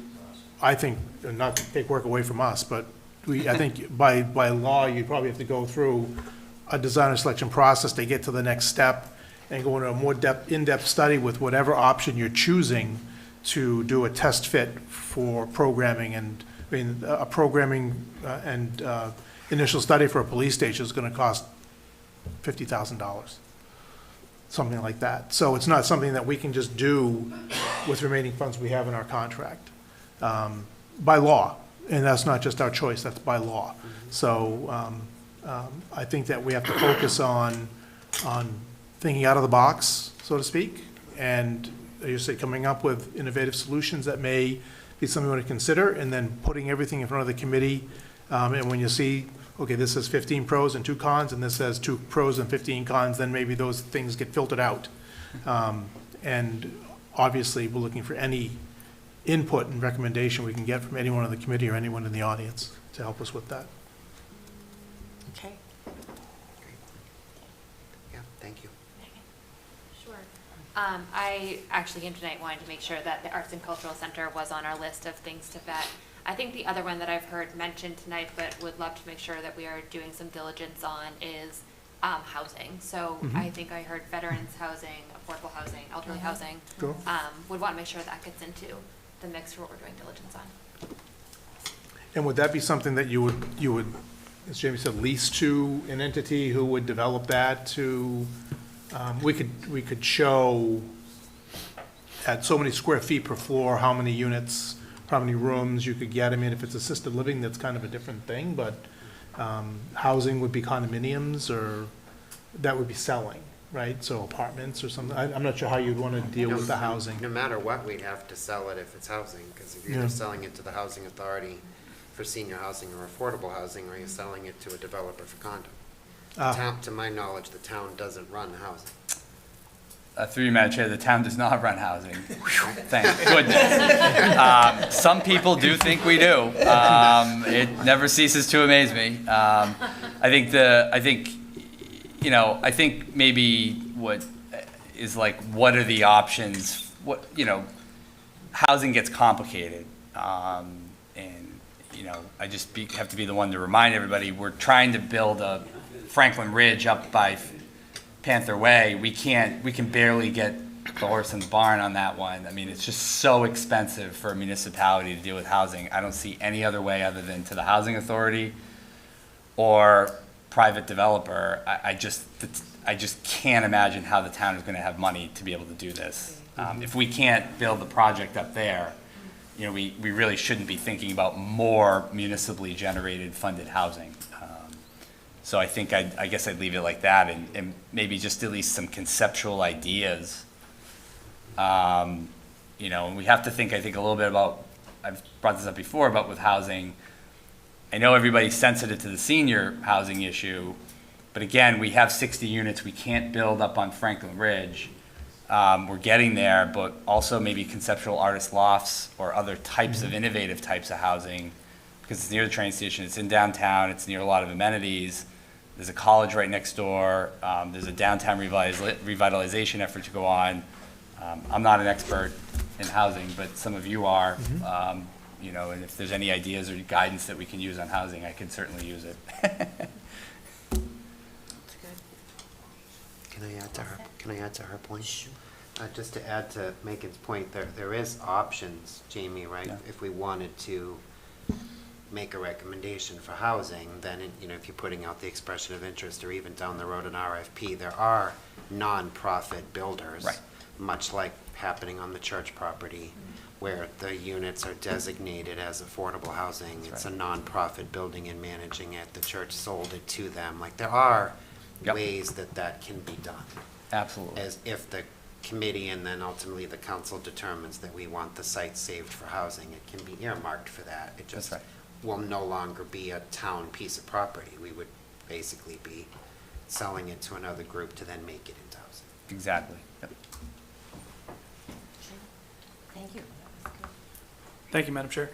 [SPEAKER 2] I think, not to take work away from us, but I think by law, you probably have to go through a design and selection process to get to the next step and go into a more in-depth study with whatever option you're choosing to do a test fit for programming. And, I mean, a programming and initial study for a police station is gonna cost $50,000, something like that. So it's not something that we can just do with remaining funds we have in our contract, by law. And that's not just our choice, that's by law. So I think that we have to focus on thinking out of the box, so to speak, and, as you say, coming up with innovative solutions that may be something we want to consider, and then putting everything in front of the committee. And when you see, okay, this says 15 pros and 2 cons, and this says 2 pros and 15 cons, then maybe those things get filtered out. And obviously, we're looking for any input and recommendation we can get from anyone on the committee or anyone in the audience to help us with that.
[SPEAKER 1] Okay.
[SPEAKER 10] Yeah, thank you.
[SPEAKER 4] Sure. I actually came tonight wanting to make sure that the Arts and Cultural Center was on our list of things to vet. I think the other one that I've heard mentioned tonight, but would love to make sure that we are doing some diligence on, is housing. So I think I heard veterans housing, affordable housing, elderly housing.
[SPEAKER 2] Cool.
[SPEAKER 4] Would want to make sure that gets into the mix for what we're doing diligence on.
[SPEAKER 2] And would that be something that you would, as Jamie said, lease to an entity who would develop that to, we could show at so many square feet per floor, how many units, how many rooms you could get. I mean, if it's assisted living, that's kind of a different thing, but housing would be condominiums, or that would be selling, right? So apartments or something. I'm not sure how you'd want to deal with the housing.
[SPEAKER 10] No matter what, we'd have to sell it if it's housing, because if you're
[SPEAKER 2] Yeah.
[SPEAKER 10] either selling it to the housing authority for senior housing or affordable housing, or you're selling it to a developer for condo. Town, to my knowledge, the town doesn't run housing.
[SPEAKER 5] Through you, Madam Chair, the town does not run housing. Thank goodness. Some people do think we do. It never ceases to amaze me. I think maybe what is like, what are the options? Housing gets complicated. And, I just have to be the one to remind everybody, we're trying to build a Franklin Ridge up by Panther Way. We can barely get the horse in the barn on that one. I mean, it's just so expensive for a municipality to deal with housing. I don't see any other way other than to the housing authority or private developer. I just can't imagine how the town is going to have money to be able to do this. If we can't build the project up there, we really shouldn't be thinking about more municipally generated funded housing. So I think I guess I'd leave it like that, and maybe just at least some conceptual ideas. And we have to think, I think, a little bit about, I've brought this up before, but with housing, I know everybody's sensitive to the senior housing issue, but again, we have 60 units we can't build up on Franklin Ridge. We're getting there, but also maybe conceptual artist lofts or other types of innovative types of housing, because it's near the train station, it's in downtown, it's near a lot of amenities. There's a college right next door. There's a downtown revitalization effort to go on. I'm not an expert in housing, but some of you are. And if there's any ideas or guidance that we can use on housing, I can certainly use it.
[SPEAKER 10] Can I add to her point? Sure. Just to add to Megan's point, there is options, Jamie, right?
[SPEAKER 5] Yeah.
[SPEAKER 10] If we wanted to make a recommendation for housing, then, if you're putting out the expression of interest, or even down the road an RFP, there are nonprofit builders.
[SPEAKER 5] Right.
[SPEAKER 10] Much like happening on the church property, where the units are designated as affordable housing.
[SPEAKER 5] That's
[SPEAKER 10] It's
[SPEAKER 5] right.
[SPEAKER 10] a nonprofit building and managing it. The church sold it to them. Like, there are
[SPEAKER 5] Yep.
[SPEAKER 10] ways that can be done.
[SPEAKER 5] Absolutely.
[SPEAKER 10] As if the committee and then ultimately the council determines that we want the site saved for housing, it can be earmarked for that. It just
[SPEAKER 5] right.
[SPEAKER 10] will no longer be a town piece of property. We would basically be selling it to another group to then make it into housing.
[SPEAKER 5] Exactly. Yep.
[SPEAKER 1] Thank you.
[SPEAKER 11] Thank you, Madam Chair.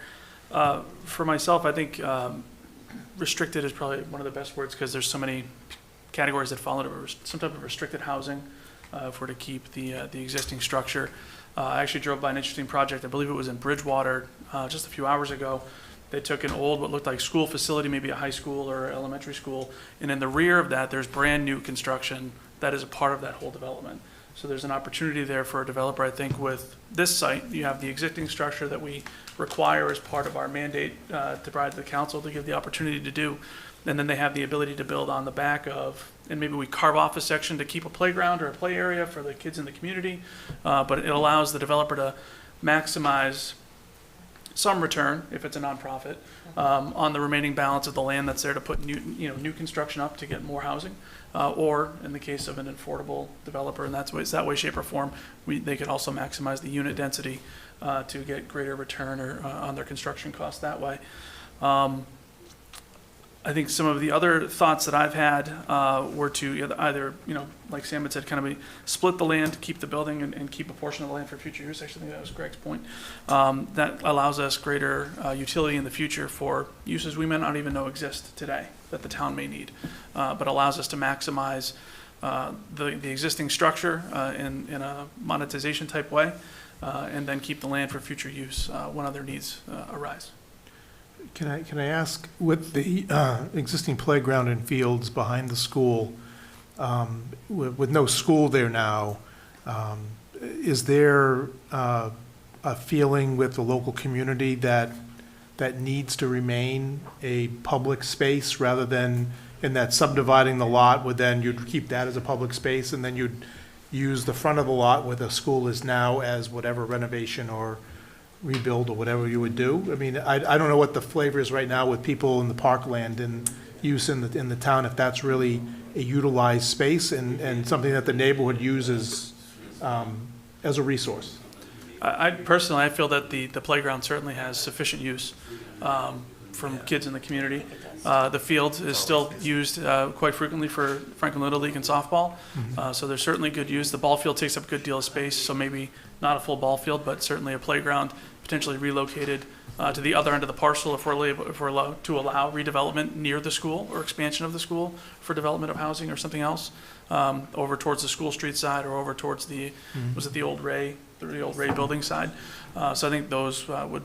[SPEAKER 11] For myself, I think restricted is probably one of the best words because there's so many categories that fall into some type of restricted housing if we're to keep the existing structure. I actually drove by an interesting project. I believe it was in Bridgewater just a few hours ago. They took an old, what looked like school facility, maybe a high school or elementary school, and in the rear of that, there's brand new construction that is a part of that whole development. So there's an opportunity there for a developer, I think, with this site. You have the existing structure that we require as part of our mandate to provide the council to give the opportunity to do. And then they have the ability to build on the back of, and maybe we carve off a section to keep a playground or a play area for the kids in the community. But it allows the developer to maximize some return, if it's a nonprofit, on the remaining balance of the land that's there to put new construction up to get more housing. Or in the case of an affordable developer, and that way, shape, or form, they could also maximize the unit density to get greater return on their construction costs that way. I think some of the other thoughts that I've had were to either, like Sam had said, kind of split the land, keep the building, and keep a portion of the land for future use. Actually, I think that was Greg's point. That allows us greater utility in the future for uses we may not even know exist today that the town may need, but allows us to maximize the existing structure in a monetization type way, and then keep the land for future use when other needs arise.
[SPEAKER 2] Can I ask, with the existing playground and fields behind the school, with no school there now, is there a feeling with the local community that needs to remain a public space rather than in that subdividing the lot, would then you'd keep that as a public space and then you'd use the front of the lot where the school is now as whatever renovation or rebuild or whatever you would do? I mean, I don't know what the flavor is right now with people in the parkland and use in the town, if that's really a utilized space and something that the neighborhood uses as a resource.
[SPEAKER 11] I personally feel that the playground certainly has sufficient use from kids in the community. The field is still used quite frequently for Franklin Little League and softball, so there's certainly good use. The ball field takes up a good deal of space, so maybe not a full ball field, but certainly a playground potentially relocated to the other end of the parcel if we're allowed to allow redevelopment near the school or expansion of the school for development of housing or something else, over towards the School Street side or over towards was it the old Ray building side. So I think those would,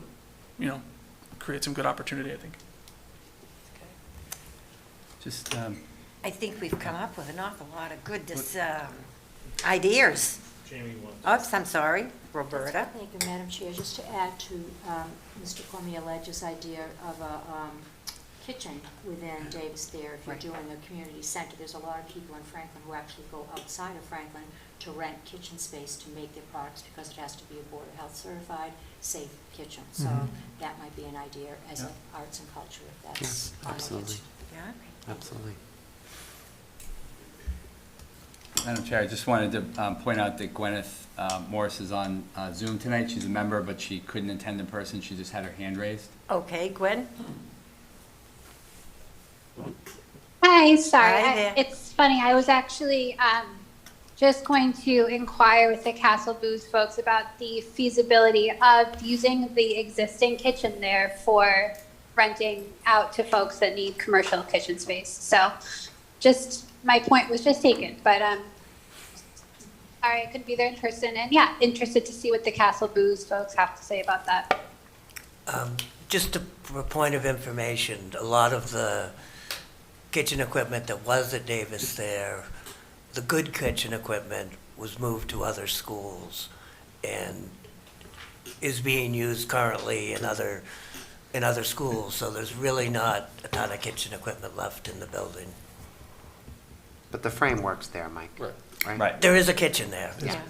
[SPEAKER 11] create some good opportunity, I think.
[SPEAKER 5] Just,
[SPEAKER 1] I think we've come up with an awful lot of good ideas.
[SPEAKER 7] Jamie wants.
[SPEAKER 1] Oops, I'm sorry, Roberta.
[SPEAKER 6] Thank you, Madam Chair. Just to add to Mr. Cormier-Ledger's idea of a kitchen within Davis Thayer, if you're
[SPEAKER 1] Right.
[SPEAKER 6] doing a community center, there's a lot of people in Franklin who actually go outside of Franklin to rent kitchen space to make their products because it has to be a Board of Health certified, safe kitchen. So that might be an idea as an arts and culture if that's
[SPEAKER 10] Yes,
[SPEAKER 6] on the
[SPEAKER 10] absolutely.
[SPEAKER 6] list.
[SPEAKER 1] Yeah.
[SPEAKER 10] Absolutely.
[SPEAKER 5] Madam Chair, I just wanted to point out that Gwyneth Morris is on Zoom tonight. She's a member, but she couldn't attend in person. She just had her hand raised.
[SPEAKER 1] Okay, Gwen?
[SPEAKER 12] Hi, sorry.
[SPEAKER 1] Hi there.
[SPEAKER 12] It's funny, I was actually just going to inquire with the Castle Booze folks about the feasibility of using the existing kitchen there for renting out to folks that need commercial kitchen space. So just, my point was just taken, but sorry I couldn't be there in person. And yeah, interested to see what the Castle Booze folks have to say about that.
[SPEAKER 3] Just for a point of information, a lot of the kitchen equipment that was at Davis there, the good kitchen equipment was moved to other schools and is being used currently in other schools. So there's really not a ton of kitchen equipment left in the building.
[SPEAKER 10] But the framework's there, Mike.
[SPEAKER 9] Right.
[SPEAKER 5] Right.
[SPEAKER 3] There is a kitchen there.
[SPEAKER 10] Yeah.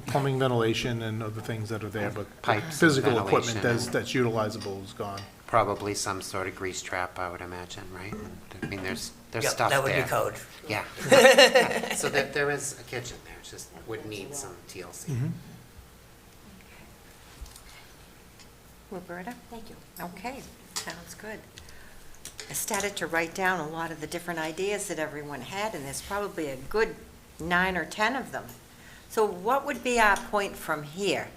[SPEAKER 2] Plumbing, ventilation, and other things that are there, but
[SPEAKER 10] Pipes,
[SPEAKER 2] physical equipment
[SPEAKER 10] ventilation.
[SPEAKER 2] that's utilizable is gone.
[SPEAKER 10] Probably some sort of grease trap, I would imagine, right? I mean, there's
[SPEAKER 3] Yep,
[SPEAKER 10] stuff there.
[SPEAKER 3] that would be code.
[SPEAKER 10] Yeah. Yeah. So there is a kitchen there, it just would need some TLC.
[SPEAKER 1] Roberta?
[SPEAKER 6] Thank you.
[SPEAKER 1] Okay, sounds good. I started to write down a lot of the different ideas that everyone had, and there's probably a good 9 or 10 of them. So what would be our point from here?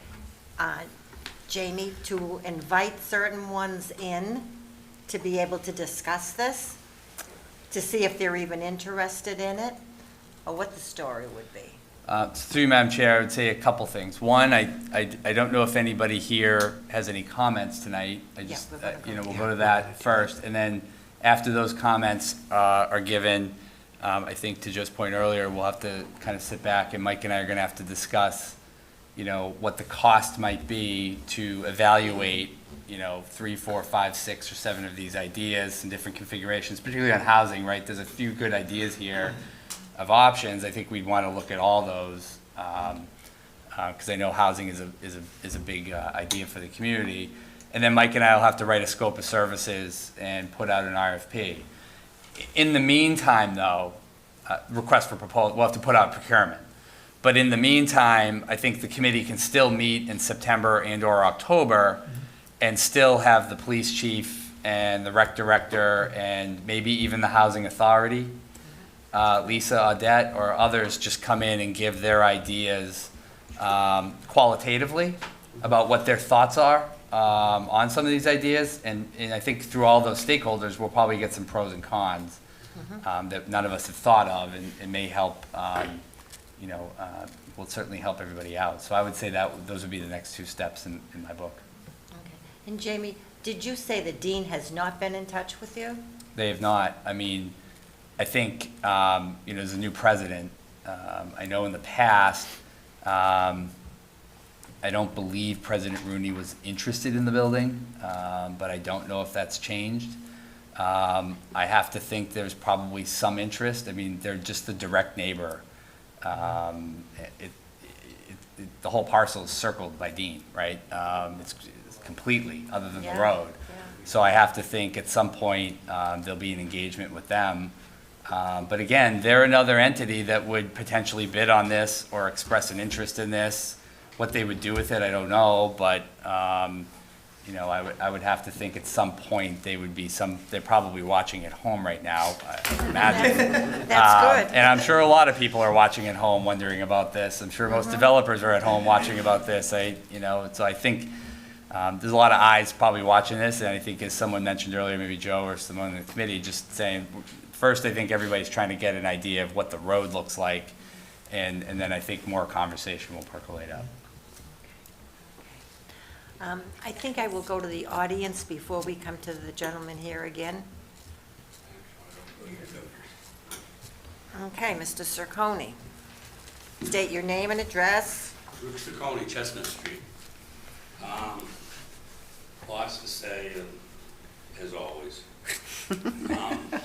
[SPEAKER 1] Jamie, to invite certain ones in to be able to discuss this, to see if they're even interested in it, or what the story would be.
[SPEAKER 5] Through you, Madam Chair, I would say a couple things. One, I don't know if anybody here has any comments tonight. I just,
[SPEAKER 1] we're gonna go
[SPEAKER 5] we'll go to that first. And then after those comments are given, I think to Joe's point earlier, we'll have to kind of sit back, and Mike and I are going to have to discuss, what the cost might be to evaluate, 3, 4, 5, 6, or 7 of these ideas in different configurations, particularly on housing, right? There's a few good ideas here of options. I think we'd want to look at all those, because I know housing is a big idea for the community. And then Mike and I will have to write a scope of services and put out an RFP. In the meantime, though, request for proposal, we'll have to put out procurement. But in the meantime, I think the committee can still meet in September and/or October and still have the police chief and the rec director and maybe even the housing authority, Lisa Audette or others, just come in and give their ideas qualitatively about what their thoughts are on some of these ideas. And I think through all those stakeholders, we'll probably get some pros and cons that none of us have thought of, and may help, will certainly help everybody out. So I would say that those would be the next 2 steps in my book.
[SPEAKER 1] Okay. And Jamie, did you say the dean has not been in touch with you?
[SPEAKER 5] They have not. I mean, I think, there's a new president. I know in the past, I don't believe President Rooney was interested in the building, but I don't know if that's changed. I have to think there's probably some interest. I mean, they're just the direct neighbor. The whole parcel is circled by Dean, right? It's completely, other than the road.
[SPEAKER 1] Yeah.
[SPEAKER 5] So I have to think at some point there'll be an engagement with them. But again, they're another entity that would potentially bid on this or express an interest in this. What they would do with it, I don't know, but I would have to think at some point they're probably watching at home right now, I would imagine.
[SPEAKER 1] That's good.
[SPEAKER 5] And I'm sure a lot of people are watching at home wondering about this. I'm sure most developers are at home watching about this. So I think there's a lot of eyes probably watching this, and I think, as someone mentioned earlier, maybe Joe or someone in the committee, just saying, first, I think everybody's trying to get an idea of what the road looks like, and then I think more conversation will percolate out.
[SPEAKER 1] I think I will go to the audience before we come to the gentleman here again. Okay, Mr. Circone. State your name and address.
[SPEAKER 13] Rick Ciccone, Chestnut Street. Lots to say, as always.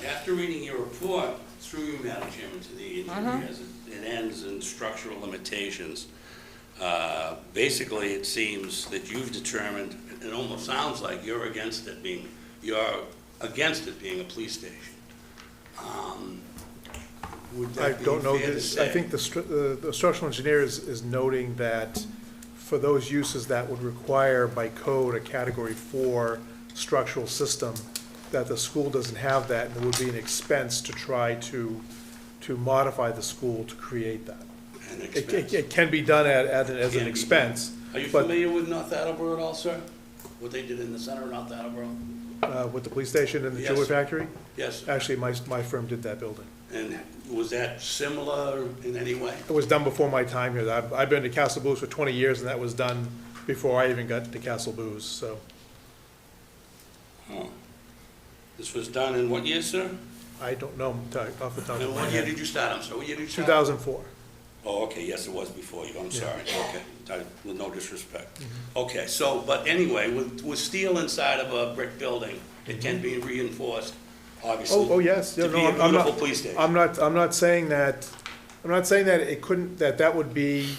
[SPEAKER 13] After reading your report, through you, Madam Chairman, to the engineer, as it ends in structural limitations, basically it seems that you've determined, it almost sounds like you're against it being a police station. Would
[SPEAKER 2] I
[SPEAKER 13] that be
[SPEAKER 2] don't know
[SPEAKER 13] fair to
[SPEAKER 2] this. I
[SPEAKER 13] say?
[SPEAKER 2] think the structural engineer is noting that for those uses that would require by code a category 4 structural system, that the school doesn't have that, and there would be an expense to try to modify the school to create that.
[SPEAKER 13] An expense.
[SPEAKER 2] It can be done as
[SPEAKER 13] Can
[SPEAKER 2] an
[SPEAKER 13] be
[SPEAKER 2] expense.
[SPEAKER 13] Are you
[SPEAKER 2] but,
[SPEAKER 13] familiar with North Attleboro at all, sir? What they did in the center of North Attleboro?
[SPEAKER 2] with the police station and the
[SPEAKER 13] Yes.
[SPEAKER 2] jewelry factory?
[SPEAKER 13] Yes.
[SPEAKER 2] Actually, my firm did that building.
[SPEAKER 13] And was that similar in any way?
[SPEAKER 2] It was done before my time here. I've been to Castle Booze for 20 years, and that was done before I even got to Castle Booze, so.
[SPEAKER 13] Oh. This was done in what year, sir?
[SPEAKER 2] I don't know off the top of
[SPEAKER 13] And
[SPEAKER 2] my
[SPEAKER 13] what year
[SPEAKER 2] head.
[SPEAKER 13] did you start? I'm sorry, what year did you start?
[SPEAKER 2] 2004.
[SPEAKER 13] Oh, okay, yes, it was before you, I'm
[SPEAKER 2] Yeah.
[SPEAKER 13] sorry, okay, with no disrespect. Okay, so, but anyway, with steel inside of a brick building, it can be reinforced, obviously.
[SPEAKER 2] Oh, yes. Yeah,
[SPEAKER 13] To
[SPEAKER 2] no,
[SPEAKER 13] be a
[SPEAKER 2] I'm
[SPEAKER 13] beautiful
[SPEAKER 2] not-
[SPEAKER 13] police station.
[SPEAKER 2] I'm not saying that, it couldn't, that would be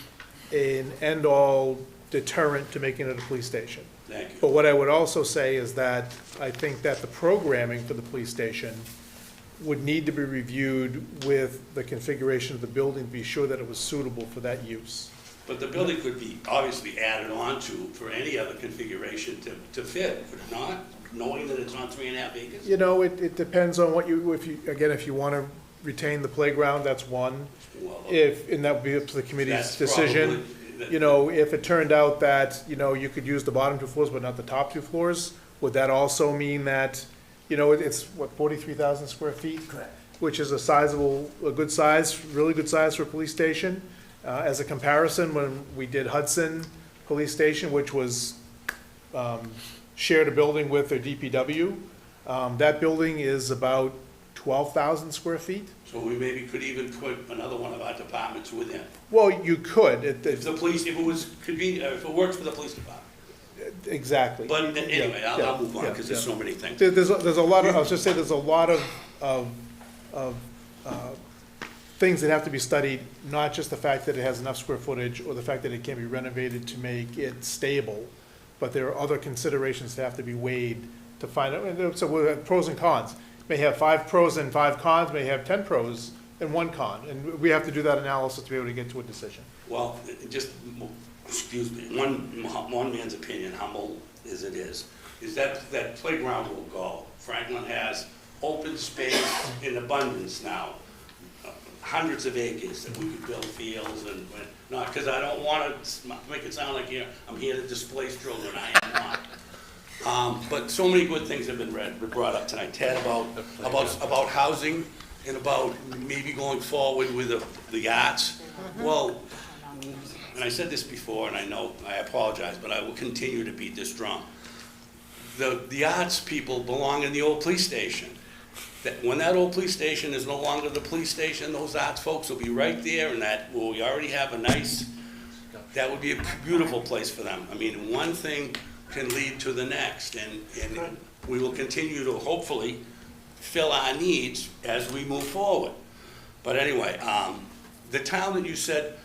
[SPEAKER 2] an end-all deterrent to making it a police station.
[SPEAKER 13] Thank you.
[SPEAKER 2] But what I would also say is that I think that the programming for the police station would need to be reviewed with the configuration of the building to be sure that it was suitable for that use.
[SPEAKER 13] But the building could be obviously added on to for any other configuration to fit, could it not? Knowing that it's on 3.5 acres?
[SPEAKER 2] You know, it depends on what if you want to retain the playground, that's one.
[SPEAKER 13] Well,
[SPEAKER 2] And that would be up to the committee's
[SPEAKER 13] that's
[SPEAKER 2] decision.
[SPEAKER 13] probably-
[SPEAKER 2] you know, if it turned out that, you know, you could use the bottom 2 floors but not the top 2 floors, would that also mean that, you know, it's, what, 43,000 square feet?
[SPEAKER 3] Correct.
[SPEAKER 2] Which is a good size, really good size for a police station. As a comparison, when we did Hudson Police Station, which was, shared a building with their DPW, that building is about 12,000 square feet.
[SPEAKER 13] So we maybe could even put another one of our departments within.
[SPEAKER 2] Well, you could,
[SPEAKER 13] If the police, if it was convenient, if it works for the police department.
[SPEAKER 2] exactly.
[SPEAKER 13] But anyway, I'll move on,
[SPEAKER 2] yeah,
[SPEAKER 13] because there's
[SPEAKER 2] yeah.
[SPEAKER 13] so many things.
[SPEAKER 2] There's a lot of, I was just saying, there's a lot of things that have to be studied, not just the fact that it has enough square footage or the fact that it can be renovated to make it stable, but there are other considerations that have to be weighed to find out, and so we have pros and cons. May have 5 pros and 5 cons, may have 10 pros and 1 con, and we have to do that analysis to be able to get to a decision.
[SPEAKER 13] Well, just, excuse me, one man's opinion, humble as it is that playground will go. Franklin has open space in abundance now, hundreds of acres that we could build fields and, not, because I don't want to make it sound like I'm here to displace children, I am not. But so many good things have been brought up tonight, Ted, about housing and about maybe going forward with the arts. Well, and I said this before, and I know, I apologize, but I will continue to beat this drum. The arts people belong in the old police station. That when that old police station is no longer the police station, those arts folks will be right there, and we already have a nice, that would be a beautiful place for them. I mean, one thing can lead to the next, and we will continue to hopefully fill our needs as we move forward. But anyway, the town that you said,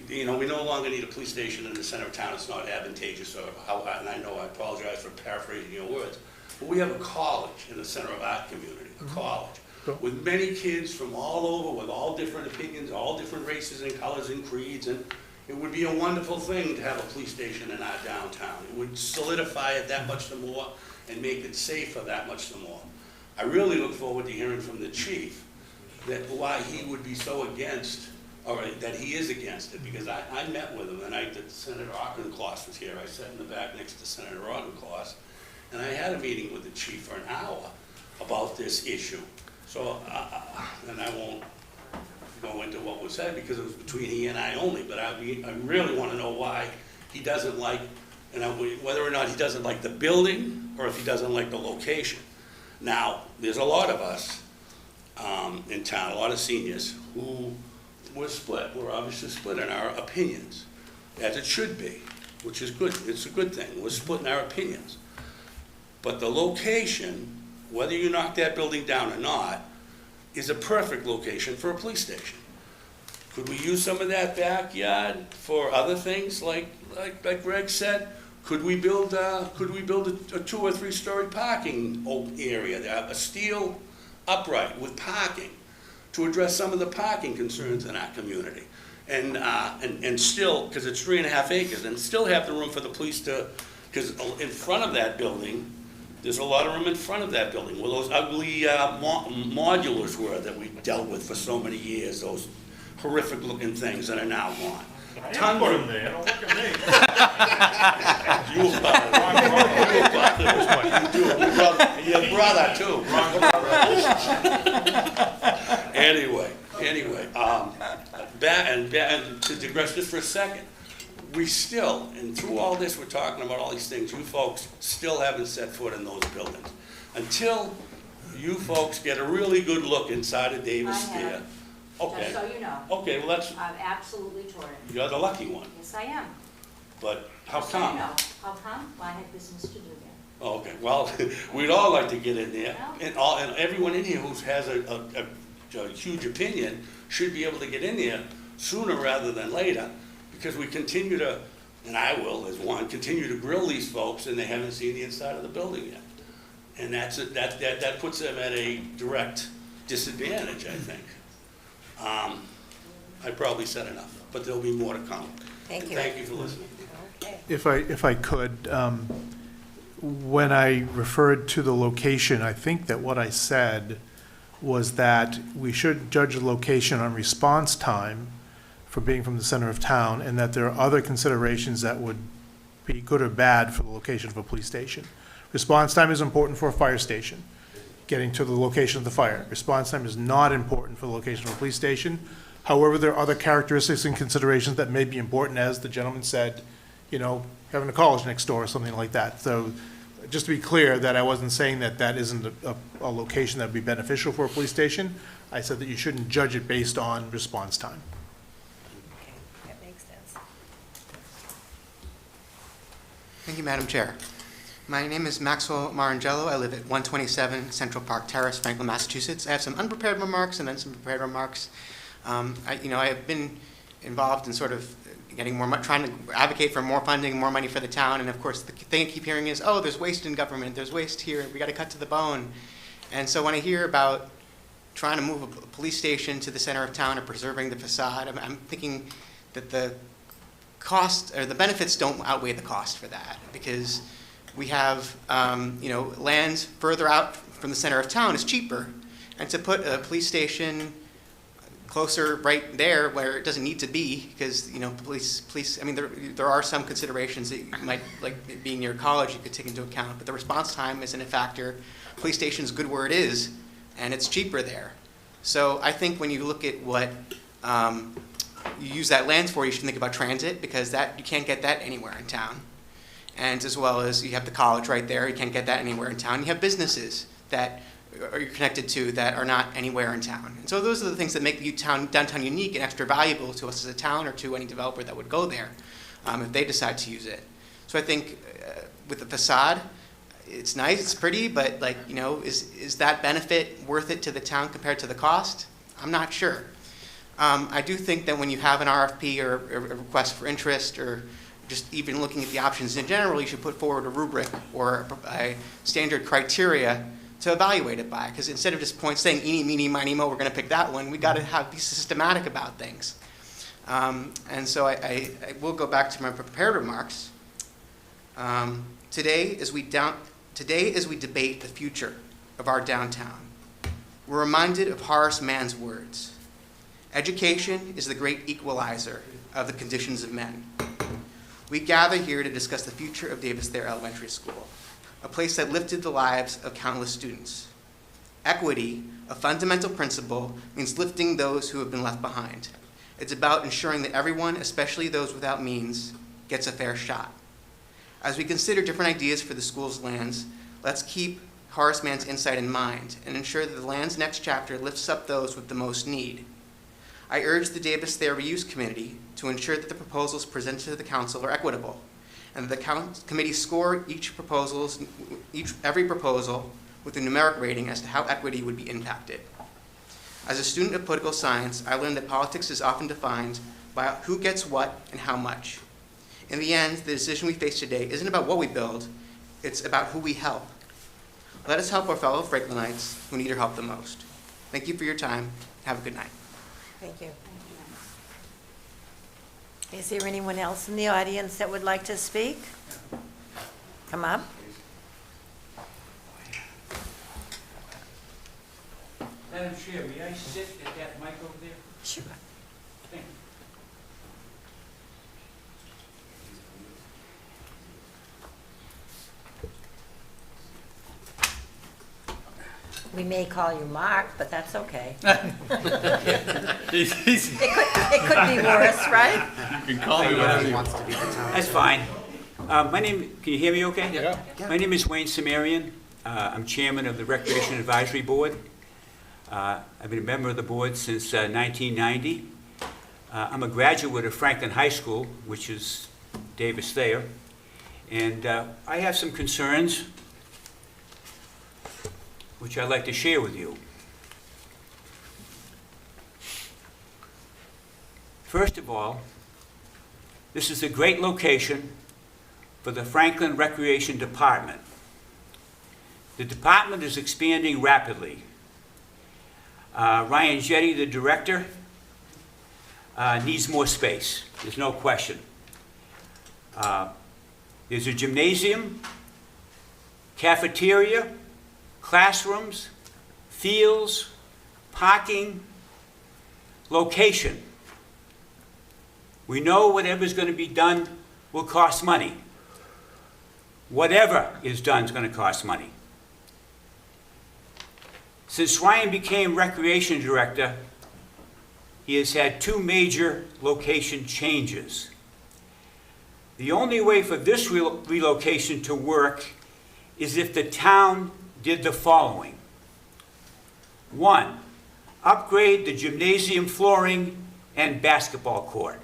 [SPEAKER 13] you know, we no longer need a police station in the center of town, it's not advantageous, and I know I apologize for paraphrasing your words, but we have a college in the center of our community, a college, with many kids from all over, with all different opinions, all different races and colors and creeds, and it would be a wonderful thing to have a police station in our downtown. It would solidify it that much the more and make it safer that much the more. I really look forward to hearing from the chief that why he would be so against, or that he is against it, because I met with him the night that Senator Auchincloss was here. I sat in the back next to Senator Auchincloss, and I had a meeting with the chief for an hour about this issue. So, and I won't go into what was said because it was between he and I only, but I really want to know why he doesn't like, whether or not he doesn't like the building or if he doesn't like the location. Now, there's a lot of us in town, a lot of seniors, who were split. We're obviously split in our opinions, as it should be, which is good. It's a good thing. We're split in our opinions. But the location, whether you knock that building down or not, is a perfect location for a police station. Could we use some of that backyard for other things, like Greg said? Could we build a 2 or 3 story parking area there, a steel upright with parking to address some of the parking concerns in our community? And still, because it's 3.5 acres, and still have the room for the police to, because in front of that building, there's a lot of room in front of that building where those ugly modulars were that we dealt with for so many years, those horrific looking things that are now gone.
[SPEAKER 7] I didn't put them there, don't look at me.
[SPEAKER 13] Your brother too. Anyway, and to digress just for a second, we still, and through all this, we're talking about all these things, you folks still haven't set foot in those buildings. Until you folks get a really good look inside of Davis Thayer. Okay.
[SPEAKER 6] Just so you know.
[SPEAKER 13] Okay, well,
[SPEAKER 6] I've absolutely toured it.
[SPEAKER 13] you're the lucky one.
[SPEAKER 6] Yes, I am.
[SPEAKER 13] But how
[SPEAKER 6] Just so you
[SPEAKER 13] come?
[SPEAKER 6] know. How come? Well, I had business to do there.
[SPEAKER 13] Oh, okay, well, we'd all like to get in there, and everyone in here who has a huge opinion should be able to get in there sooner rather than later, because we continue to, and I will, as one, continue to grill these folks, and they haven't seen the inside of the building yet. And that puts them at a direct disadvantage, I think. I probably said enough, but there'll be more to come.
[SPEAKER 1] Thank you.
[SPEAKER 13] Thank you for listening.
[SPEAKER 1] Okay.
[SPEAKER 2] If I could, when I referred to the location, I think that what I said was that we should judge the location on response time, for being from the center of town, and that there are other considerations that would be good or bad for the location of a police station. Response time is important for a fire station, getting to the location of the fire. Response time is not important for the location of a police station. However, there are other characteristics and considerations that may be important, as the gentleman said, having a college next door or something like that. So just to be clear, that I wasn't saying that that isn't a location that would be beneficial for a police station. I said that you shouldn't judge it based on response time.
[SPEAKER 1] Okay, that makes sense.
[SPEAKER 14] Thank you, Madam Chair. My name is Maxwell Marangello. I live at 127 Central Park Terrace, Franklin, Massachusetts. I have some unprepared remarks and then some prepared remarks. I have been involved in sort of getting more, trying to advocate for more funding, more money for the town, and of course the thing I keep hearing is, oh, there's waste in government, there's waste here, we got to cut to the bone. And so when I hear about trying to move a police station to the center of town or preserving the facade, I'm thinking that the cost or the benefits don't outweigh the cost for that, because we have lands further out from the center of town is cheaper, and to put a police station closer right there where it doesn't need to be, because police. I mean, there are some considerations that you might, like being near college, you could take into account, but the response time isn't a factor. Police station's good where it is, and it's cheaper there. So I think when you look at what you use that land for, you should think about transit, because you can't get that anywhere in town. And as well as you have the college right there, you can't get that anywhere in town. You have businesses that are connected to that are not anywhere in town. And so those are the things that make downtown unique and extra valuable to us as a town, or to any developer that would go there if they decide to use it. So I think with the facade, it's nice, it's pretty, but is that benefit worth it to the town compared to the cost? I'm not sure. I do think that when you have an RFP or a request for interest, or just even looking at the options in general, you should put forward a rubric or a standard criteria to evaluate it by. Because instead of just saying eeny, meeny, miny, mo, we're going to pick that one, we got to be systematic about things. And so I will go back to my prepared remarks. Today, as we debate the future of our downtown, we're reminded of Horace Mann's words: "Education is the great equalizer of the conditions of men." We gather here to discuss the future of Davis Thayer Elementary School, a place that lifted the lives of countless students. Equity, a fundamental principle, means lifting those who have been left behind. It's about ensuring that everyone, especially those without means, gets a fair shot. As we consider different ideas for the school's lands, let's keep Horace Mann's insight in mind and ensure that the land's next chapter lifts up those with the most need. I urge the Davis Thayer Reuse Committee to ensure that the proposals presented to the council are equitable, and that the committee score every proposal with a numeric rating as to how equity would be impacted. As a student of political science, I learned that politics is often defined by who gets what and how much. In the end, the decision we face today isn't about what we build, it's about who we help. Let us help our fellow Franklinites who need our help the most. Thank you for your time. Have a good night.
[SPEAKER 1] Thank you. Is there anyone else in the audience that would like to speak? Come up.
[SPEAKER 15] Madam Chair, may I sit at that mic over there?
[SPEAKER 1] Sure.
[SPEAKER 15] Thank
[SPEAKER 1] We may call you Mark, but that's okay.
[SPEAKER 5] He's-
[SPEAKER 1] It could be worse, right?
[SPEAKER 5] You can call me whatever you want.
[SPEAKER 15] That's fine. My name, can you hear me okay? Yeah. My name is Wayne Samarian. I'm chairman of the Recreation Advisory Board. I've been a member of the board since 1990. I'm a graduate of Franklin High School, which is Davis Thayer, and I have some concerns which I'd like to share with you. First of all, this is a great location for the Franklin Recreation Department. The department is expanding rapidly. Ryan Jetty, the director, needs more space. There's no question. There's a gymnasium, cafeteria, classrooms, fields, parking, location. We know whatever's going to be done will cost money. Whatever is done is going to cost money. Since Ryan became Recreation Director, he has had 2 major location changes. The only way for this relocation to work is if the town did the following. 1, upgrade the gymnasium flooring and basketball court.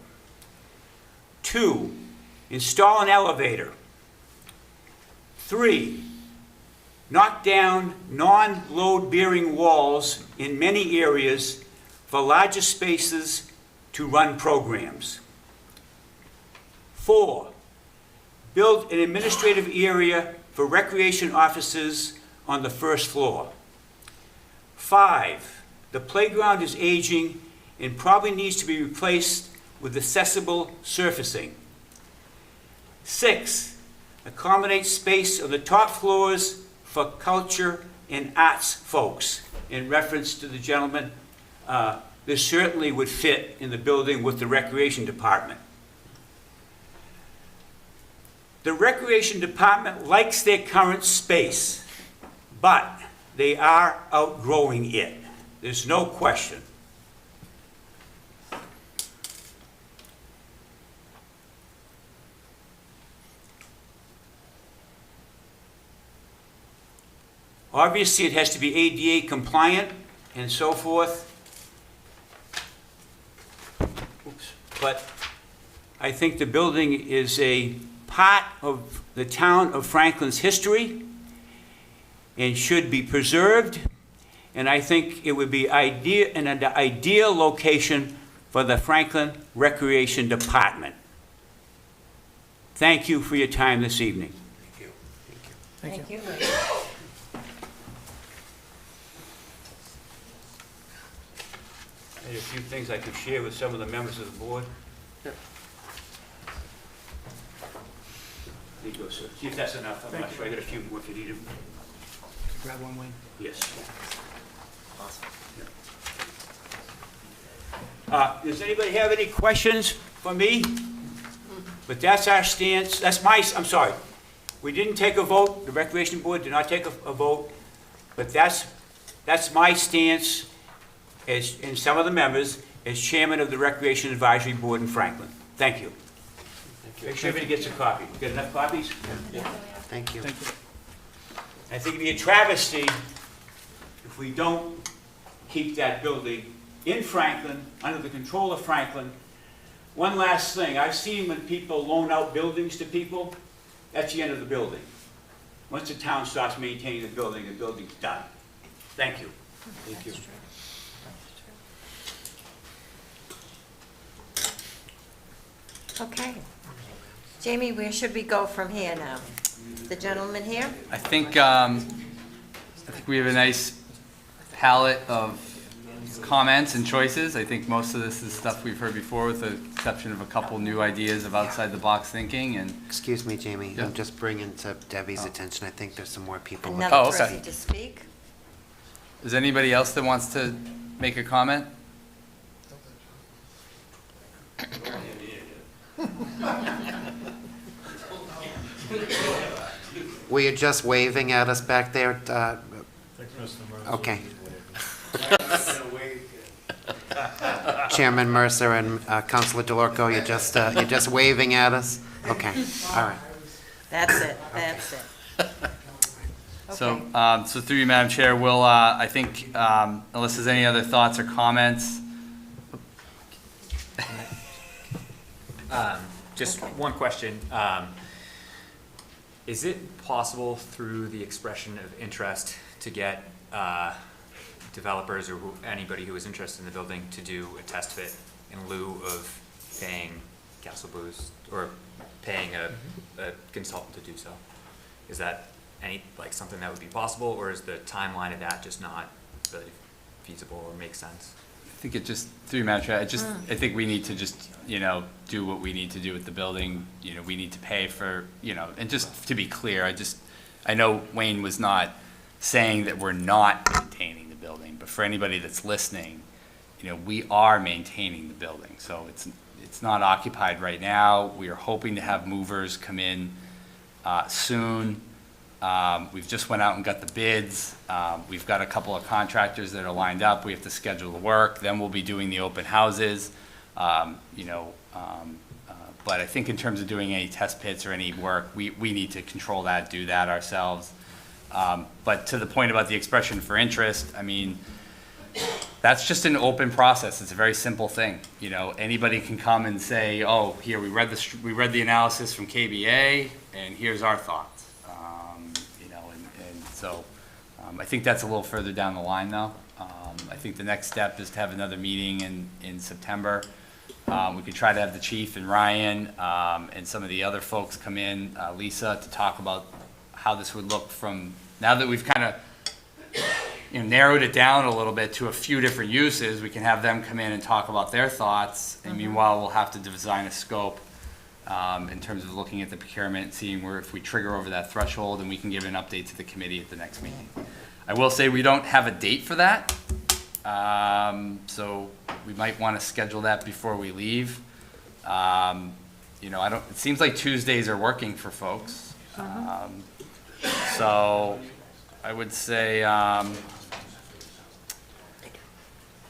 [SPEAKER 15] 2, install an elevator. 3, knock down non-load bearing walls in many areas for larger spaces to run programs. 4, build an administrative area for recreation offices on the first floor. 5, the playground is aging and probably needs to be replaced with accessible surfacing. 6, accommodate space on the top floors for culture and arts folks. In reference to the gentleman, this certainly would fit in the building with the recreation department. The recreation department likes their current space, but they are outgrowing it. There's no question. Obviously, it has to be ADA compliant and so forth. Oops. But I think the building is a part of the town of Franklin's history and should be preserved. And I think it would be an ideal location for the Franklin Recreation Department. Thank you for your time this evening.
[SPEAKER 1] Thank you.
[SPEAKER 15] I have a few things I could share with some of the members of the board. There you go, sir. See if that's enough. I'm not sure. I got a few more if you need them.
[SPEAKER 11] Grab one, Wayne.
[SPEAKER 15] Yes. Does anybody have any questions for me? But that's our stance. That's I'm sorry. We didn't take a vote. The Recreation Board did not take a vote. But that's my stance and some of the members as chairman of the Recreation Advisory Board in Franklin. Thank you. Make sure everybody gets a copy. Got enough copies?
[SPEAKER 10] Yeah. Thank you.
[SPEAKER 11] Thank you.
[SPEAKER 15] I think it'd be a travesty if we don't keep that building in Franklin, under the control of Franklin. One last thing, I've seen when people loan out buildings to people, that's the end of the building. Once the town starts maintaining the building's done. Thank you.
[SPEAKER 10] Thank you.
[SPEAKER 1] Okay. Jamie, where should we go from here now? The gentleman here?
[SPEAKER 5] I think we have a nice palette of comments and choices. I think most of this is stuff we've heard before, with the exception of a couple new ideas of outside the box thinking. And
[SPEAKER 10] Excuse me, Jamie,
[SPEAKER 5] Yeah.
[SPEAKER 10] I'm just bringing to Debbie's attention, I think there's some more people.
[SPEAKER 5] Oh,
[SPEAKER 1] Another
[SPEAKER 5] okay.
[SPEAKER 1] person to speak?
[SPEAKER 5] is anybody else that wants to make a comment?
[SPEAKER 10] Were you just waving at us back there? Okay. Chairman Mercer and Councilor DeLorco, you're just waving at us? Okay, all right.
[SPEAKER 1] That's it, that's it.
[SPEAKER 5] So,
[SPEAKER 1] Okay.
[SPEAKER 5] so through you, Madam Chair, we'll, I think, unless there's any other thoughts or comments,
[SPEAKER 8] Just one question. Is it possible through the expression of interest to get developers or anybody who is interested in the building to do a test fit in lieu of paying Castle Booze or paying a consultant to do so? Is that something that would be possible, or is the timeline of that just not really feasible or make sense?
[SPEAKER 5] I think it just, through you, Madam Chair, I think we need to just, do what we need to do with the building. We need to pay for, and just to be clear, I know Wayne was not saying that we're not maintaining the building, but for anybody that's listening, we are maintaining the building. So It's not occupied right now. We are hoping to have movers come in soon. We've just went out and got the bids. We've got a couple of contractors that are lined up. We have to schedule the work. Then we'll be doing the open houses. But I think in terms of doing any test pits or any work, we need to control that, do that ourselves. But to the point about the expression for interest, I mean, that's just an open process. It's a very simple thing. You know, anybody can come and say, oh, here, we read the analysis from KBA, and here's our thoughts. So I think that's a little further down the line, though. I think the next step is to have another meeting in September. We could try to have the chief and Ryan and some of the other folks come in, Lisa, to talk about how this would look from, now that we've kind of narrowed it down a little bit to a few different uses. We can have them come in and talk about their thoughts, and meanwhile, we'll have to design a scope in terms of looking at the procurement, seeing where if we trigger over that threshold, and we can give an update to the committee at the next meeting. I will say we don't have a date for that, so we might want to schedule that before we leave. It seems like Tuesdays are working for folks. So I would say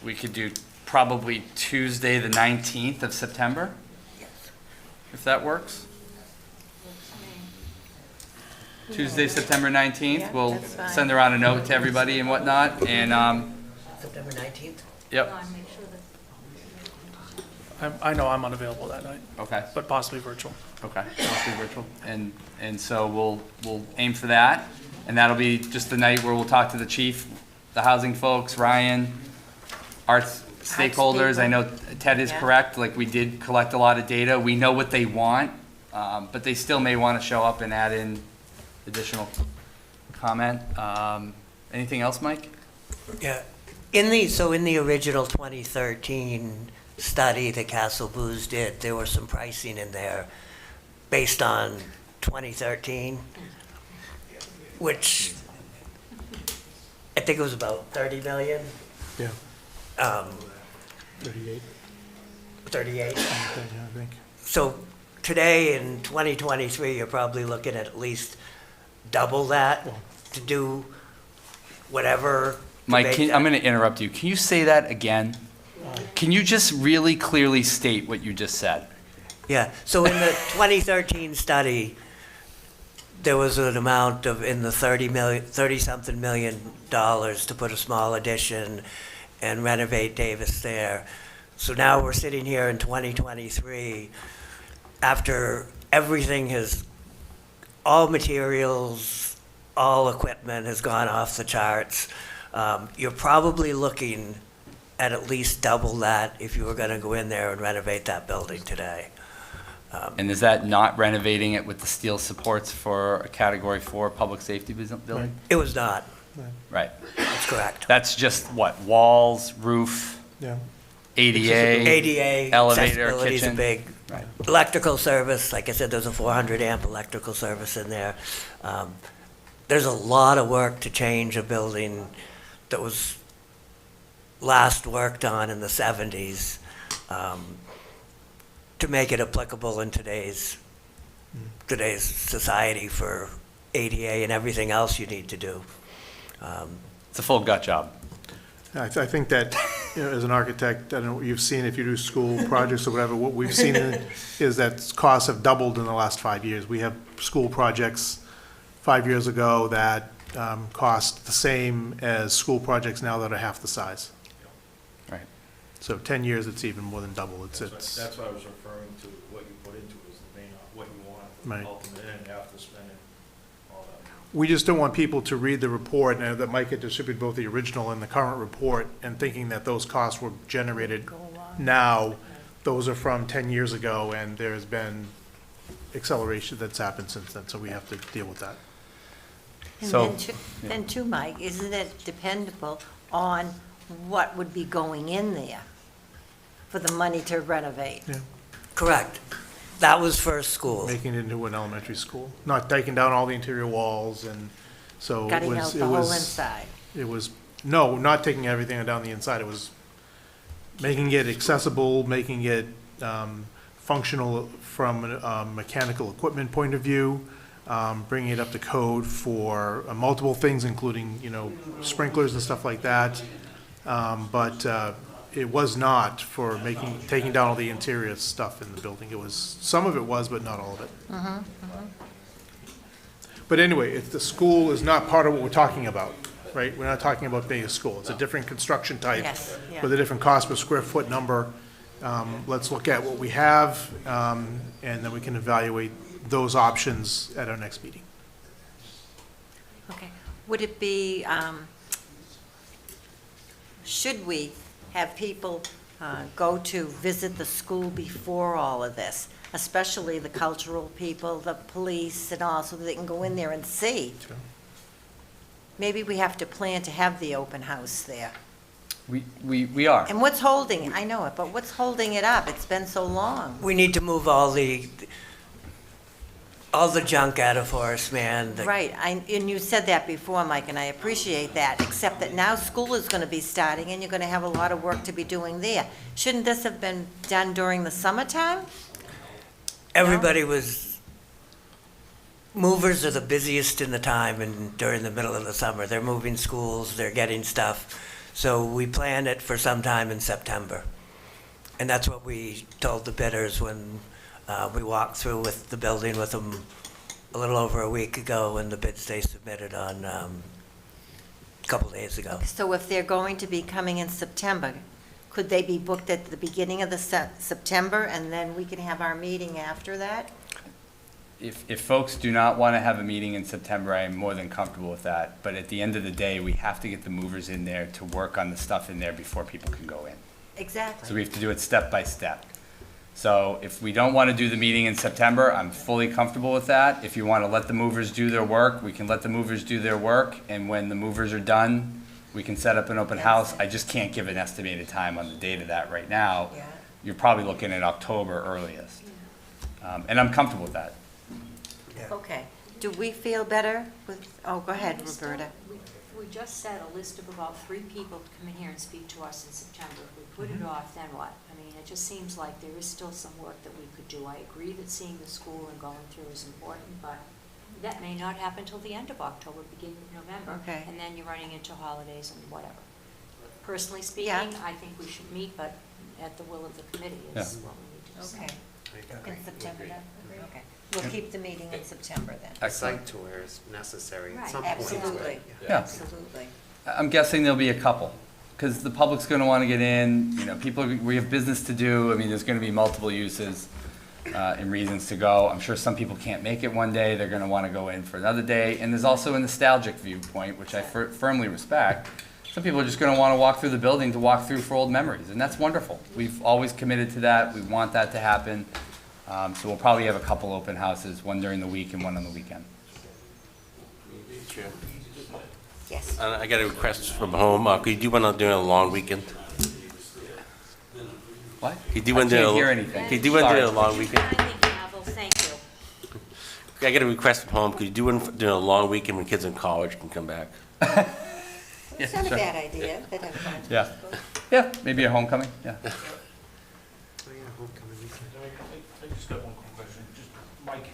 [SPEAKER 5] we could do probably Tuesday, the 19th of September, if that works. Tuesday, September 19th.
[SPEAKER 1] Yeah,
[SPEAKER 5] We'll
[SPEAKER 1] that's fine.
[SPEAKER 5] send around a note to everybody and whatnot. And,
[SPEAKER 3] September 19th?
[SPEAKER 5] yep,
[SPEAKER 11] I know I'm unavailable that night,
[SPEAKER 5] okay.
[SPEAKER 11] but possibly virtual.
[SPEAKER 5] Okay, mostly virtual. And so we'll aim for that. And that'll be just the night where we'll talk to the chief, the housing folks, Ryan, arts stakeholders. I know Ted is
[SPEAKER 1] Yeah.
[SPEAKER 5] correct, like we did collect a lot of data. We know what they want, but they still may want to show up and add in additional comment. Anything else, Mike?
[SPEAKER 3] Yeah, in the original 2013 study that Castle Booze did, there was some pricing in there based on 2013, which I think it was about 30 million.
[SPEAKER 2] Yeah,
[SPEAKER 3] Um,
[SPEAKER 2] 38,
[SPEAKER 3] 38.
[SPEAKER 2] I think.
[SPEAKER 3] So today in 2023, you're probably looking at least double that to do whatever.
[SPEAKER 5] Mike,
[SPEAKER 3] debate
[SPEAKER 5] I'm
[SPEAKER 3] that-
[SPEAKER 5] going to interrupt you. Can you say that again? Can you just really clearly state what you just said?
[SPEAKER 3] Yeah, so in the 2013 study, there was an amount of, in the 30-something million dollars to put a small addition and renovate Davis Thayer. So now we're sitting here in 2023, after everything has, all materials, all equipment has gone off the charts. You're probably looking at least double that if you were gonna go in there and renovate that building today.
[SPEAKER 5] And is that not renovating it with the steel supports for a Category 4 public safety building?
[SPEAKER 3] It was not,
[SPEAKER 5] Right.
[SPEAKER 3] that's correct.
[SPEAKER 5] That's just what, walls, roof,
[SPEAKER 2] Yeah.
[SPEAKER 5] ADA?
[SPEAKER 3] ADA,
[SPEAKER 5] elevator,
[SPEAKER 3] accessibility is a
[SPEAKER 5] kitchen.
[SPEAKER 3] big,
[SPEAKER 5] Right.
[SPEAKER 3] electrical service, like I said, there's a 400 amp electrical service in there. There's a lot of work to change a building that was last worked on in the 70s, to make it applicable in today's society for ADA and everything else you need to do.
[SPEAKER 5] It's a full gut job.
[SPEAKER 2] I think that, as an architect, I don't know what you've seen, if you do school projects or whatever, what we've seen is that costs have doubled in the last 5 years. We have school projects 5 years ago that cost the same as school projects now that are half the size.
[SPEAKER 5] Right.
[SPEAKER 2] So 10 years, it's even more than double. It's
[SPEAKER 7] That's what I was referring to, what you put into is the main, what you want,
[SPEAKER 2] Right.
[SPEAKER 7] the ultimate end after spending all that.
[SPEAKER 2] We just don't want people to read the report, and that Mike had distributed both the original and the current report, and thinking that those costs were generated now. Those are from 10 years ago, and there's been acceleration that's happened since then, so we have to deal with that.
[SPEAKER 1] And
[SPEAKER 5] So-
[SPEAKER 1] then too, Mike, isn't it dependable on what would be going in there for the money to renovate?
[SPEAKER 2] Yeah.
[SPEAKER 3] Correct. That was for school.
[SPEAKER 2] Making it into an elementary school, not taking down all the interior walls, and so it
[SPEAKER 1] Cutting out
[SPEAKER 2] was,
[SPEAKER 1] the whole inside?
[SPEAKER 2] it was, no, not taking everything down the inside, it was making it accessible, making it functional from a mechanical equipment point of view, bringing it up to code for multiple things, including, sprinklers and stuff like that. But it was not for taking down all the interior stuff in the building. Some of it was, but not all of it. But anyway, if the school is not part of what we're talking about, right? We're not talking about being a school. It's a different construction type
[SPEAKER 1] Yes, yeah.
[SPEAKER 2] with a different cost per square foot number. Let's look at what we have, and then we can evaluate those options at our next meeting.
[SPEAKER 1] Okay. Would it be, should we have people go to visit the school before all of this, especially the cultural people, the police and all, so that they can go in there and see?
[SPEAKER 2] Sure.
[SPEAKER 1] Maybe we have to plan to have the open house there.
[SPEAKER 5] We are.
[SPEAKER 1] And what's holding, I know it, but what's holding it up? It's been so long.
[SPEAKER 3] We need to move all the junk out of Forest Man.
[SPEAKER 1] Right, and you said that before, Mike, and I appreciate that, except that now school is going to be starting, and you're going to have a lot of work to be doing there. Shouldn't this have been done during the summertime?
[SPEAKER 3] Everybody was, movers are the busiest in the time and during the middle of the summer. They're moving schools, they're getting stuff. So we planned it for sometime in September. And that's what we told the bidders when we walked through with the building with them a little over a week ago, and the bids they submitted on a couple days ago.
[SPEAKER 1] So if they're going to be coming in September, could they be booked at the beginning of the September, and then we can have our meeting after that?
[SPEAKER 5] If folks do not want to have a meeting in September, I am more than comfortable with that. But at the end of the day, we have to get the movers in there to work on the stuff in there before people can go in.
[SPEAKER 1] Exactly.
[SPEAKER 5] So we have to do it step by step. So if we don't want to do the meeting in September, I'm fully comfortable with that. If you want to let the movers do their work, we can let the movers do their work. And when the movers are done, we can set up an open house. I just can't give an estimated time on the date of that right now.
[SPEAKER 1] Yeah.
[SPEAKER 5] You're probably looking at October earliest. And I'm comfortable with that.
[SPEAKER 1] Okay. Do we feel better with, oh, go ahead, Roberta.
[SPEAKER 6] We just said a list of about 3 people to come in here and speak to us in September. If we put it off, then what? I mean, it just seems like there is still some work that we could do. I agree that seeing the school and going through is important, but that may not happen till the end of October, beginning of November.
[SPEAKER 1] Okay.
[SPEAKER 6] And then you're running into holidays and whatever. Personally speaking,
[SPEAKER 1] Yeah.
[SPEAKER 6] I think we should meet, but at the will of the committee is what we need to decide.
[SPEAKER 1] Okay. In September, then? Okay. We'll keep the meeting in September then.
[SPEAKER 10] A site tour is necessary at
[SPEAKER 6] Right.
[SPEAKER 10] some point.
[SPEAKER 1] Absolutely.
[SPEAKER 5] Yeah.
[SPEAKER 1] Absolutely.
[SPEAKER 5] I'm guessing there'll be a couple, because the public's gonna wanna get in, we have business to do, I mean, there's gonna be multiple uses, and reasons to go. I'm sure some people can't make it one day, they're gonna wanna go in for another day, and there's also a nostalgic viewpoint, which I firmly respect. Some people are just gonna wanna walk through the building to walk through for old memories, and that's wonderful. We've always committed to that, we want that to happen, so we'll probably have a couple open houses, one during the week and one on the weekend.
[SPEAKER 9] Chair.
[SPEAKER 1] Yes.
[SPEAKER 9] I got a request from home. Could you do one during a long weekend?
[SPEAKER 5] What?
[SPEAKER 9] Could you do
[SPEAKER 5] I
[SPEAKER 9] one during
[SPEAKER 5] can't hear anything.
[SPEAKER 9] Could you do one during a
[SPEAKER 5] Sorry.
[SPEAKER 9] long weekend?
[SPEAKER 6] Thank you.
[SPEAKER 9] I got a request from home. Could you do one during a long weekend when kids in college can come back?
[SPEAKER 1] It's not a
[SPEAKER 5] sure.
[SPEAKER 1] bad idea. They'd have fun.
[SPEAKER 5] Yeah, yeah, maybe a homecoming, yeah.
[SPEAKER 10] Oh, yeah, homecoming weekend.
[SPEAKER 7] I just got one quick question. Just, Mike,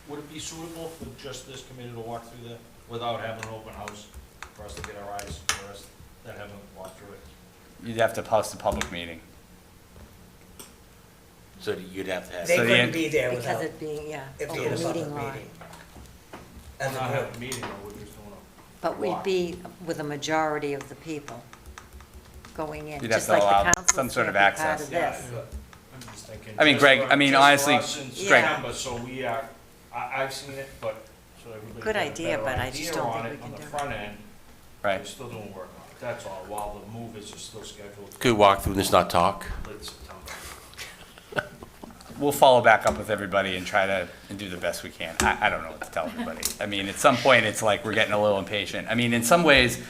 [SPEAKER 7] would it be suitable for just this committee to walk through there without having an open house for us to get our eyes, for us that haven't walked through it?
[SPEAKER 5] You'd have to post a public meeting.
[SPEAKER 9] So you'd have to have.
[SPEAKER 3] They
[SPEAKER 5] So the
[SPEAKER 3] couldn't
[SPEAKER 5] end-
[SPEAKER 3] be there
[SPEAKER 1] Because
[SPEAKER 3] without,
[SPEAKER 1] it being, yeah,
[SPEAKER 3] if they
[SPEAKER 1] open
[SPEAKER 3] had a public
[SPEAKER 1] meeting law.
[SPEAKER 3] meeting.
[SPEAKER 7] We're
[SPEAKER 3] As a
[SPEAKER 7] not
[SPEAKER 3] group.
[SPEAKER 7] having a meeting, or we're just doing
[SPEAKER 1] But we'd be with a majority of the people going in,
[SPEAKER 5] You'd have
[SPEAKER 1] just
[SPEAKER 5] to
[SPEAKER 1] like the
[SPEAKER 5] allow
[SPEAKER 1] council
[SPEAKER 5] some sort of
[SPEAKER 1] can't be part
[SPEAKER 5] access.
[SPEAKER 1] of
[SPEAKER 7] Yeah,
[SPEAKER 1] this.
[SPEAKER 7] I'm just thinking.
[SPEAKER 5] I mean,
[SPEAKER 7] just
[SPEAKER 5] Greg,
[SPEAKER 7] for-
[SPEAKER 5] I mean,
[SPEAKER 7] just for
[SPEAKER 5] honestly,
[SPEAKER 7] us in
[SPEAKER 1] Greg-
[SPEAKER 7] September, so we are, I've seen it, but, so everybody.
[SPEAKER 1] Good
[SPEAKER 7] get a
[SPEAKER 1] idea,
[SPEAKER 7] better
[SPEAKER 1] but I just
[SPEAKER 7] idea
[SPEAKER 1] don't
[SPEAKER 7] on
[SPEAKER 1] think
[SPEAKER 7] it
[SPEAKER 1] we
[SPEAKER 7] On
[SPEAKER 1] can
[SPEAKER 7] the
[SPEAKER 1] do it.
[SPEAKER 7] front end,
[SPEAKER 5] Right.
[SPEAKER 7] we're still doing work on it, that's all, while the movers are still scheduled.
[SPEAKER 9] Could we walk through and just not talk?
[SPEAKER 7] Late September.
[SPEAKER 5] We'll follow back up with everybody and try to and do the best we can. I don't know what to tell everybody. I mean, at some point, it's like we're getting a little impatient. I mean, in some ways,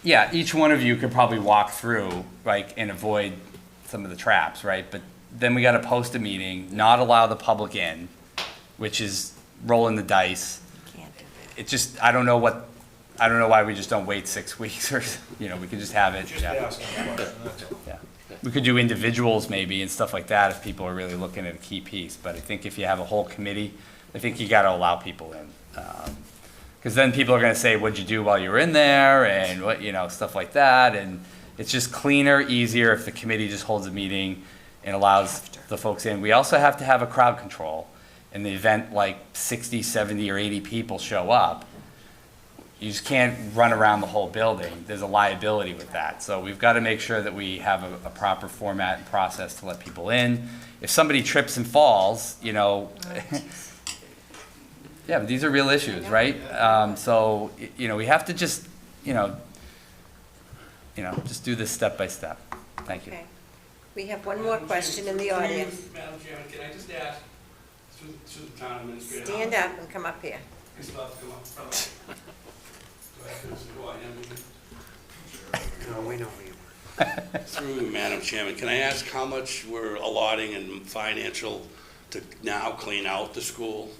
[SPEAKER 5] yeah, each one of you could probably walk through, like, and avoid some of the traps, right? But then we gotta post a meeting, not allow the public in, which is rolling the dice.
[SPEAKER 1] Can't do it.
[SPEAKER 5] It just, I don't know why we just don't wait 6 weeks or, we could just have it.
[SPEAKER 7] Just
[SPEAKER 5] Yeah.
[SPEAKER 7] asking a question, that's all.
[SPEAKER 5] Yeah. we could do individuals maybe and stuff like that if people are really looking at a key piece. But I think if you have a whole committee, I think you gotta allow people in. Because then people are gonna say, what'd you do while you were in there, and what, you know, stuff like that. And it's just cleaner, easier if the committee just holds a meeting and allows the folks in. We also have to have a crowd control. In the event like 60, 70, or 80 people show up, you just can't run around the whole building. There's a liability with that. So we've got to make sure that we have a proper format and process to let people in. If somebody trips and falls, you know, yeah, but these are real issues, right? So, you know, we have to just, you know, just do this step by step. Thank you.
[SPEAKER 1] Okay. We have one more question in the audience.
[SPEAKER 13] Madam Chairman, can I just ask, through the town administrator?
[SPEAKER 1] Stand up and come up here.
[SPEAKER 13] He's about to come up. Do I have to go ahead?
[SPEAKER 10] No, we know who you are.
[SPEAKER 13] Through you, Madam Chairman, can I ask how much we're allotting in financial to now clean out the school?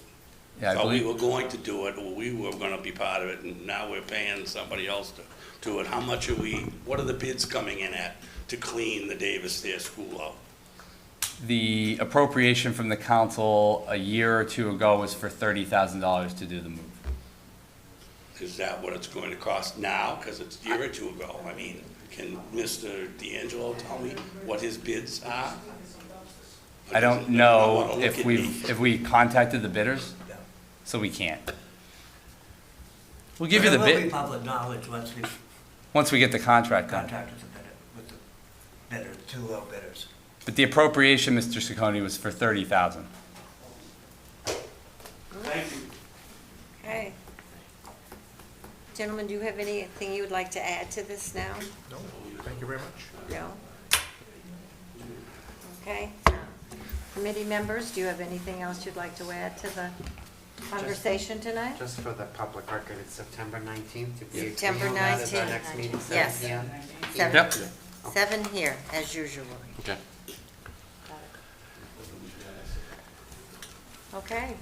[SPEAKER 5] Yeah, I
[SPEAKER 13] So we
[SPEAKER 5] believe,
[SPEAKER 13] were going to do it, or we were gonna be part of it, and now we're paying somebody else to do it. How much are we, what are the bids coming in at to clean the Davis Thayer School out?
[SPEAKER 5] the appropriation from the council a year or two ago was for $30,000 to do the move.
[SPEAKER 13] Is that what it's going to cost now? Because it's a year or two ago. I mean, can Mr. D'Angelo tell me what his bids are?
[SPEAKER 5] I don't know if we contacted the bidders, so we can't. We'll give you the
[SPEAKER 3] It will be
[SPEAKER 5] bid,
[SPEAKER 3] public knowledge once we've
[SPEAKER 5] once we get the contract done.
[SPEAKER 3] contacted with the bidder, two low bidders.
[SPEAKER 5] But the appropriation, Mr. Ciccone, was for $30,000.
[SPEAKER 13] Thank you.
[SPEAKER 1] Okay. Gentlemen, do you have anything you would like to add to this now?
[SPEAKER 2] No, thank you very much.
[SPEAKER 1] No? Okay. Committee members, do you have anything else you'd like to add to the conversation tonight?
[SPEAKER 10] Just for the public record, it's September 19th. Did we agree
[SPEAKER 1] September
[SPEAKER 10] on that as our
[SPEAKER 1] 19th.
[SPEAKER 10] next meeting,
[SPEAKER 1] Yes.
[SPEAKER 10] 7 p.m.?
[SPEAKER 1] Seven.
[SPEAKER 5] Yep.
[SPEAKER 1] 7 here, as usual.
[SPEAKER 9] Okay.
[SPEAKER 1] Okay.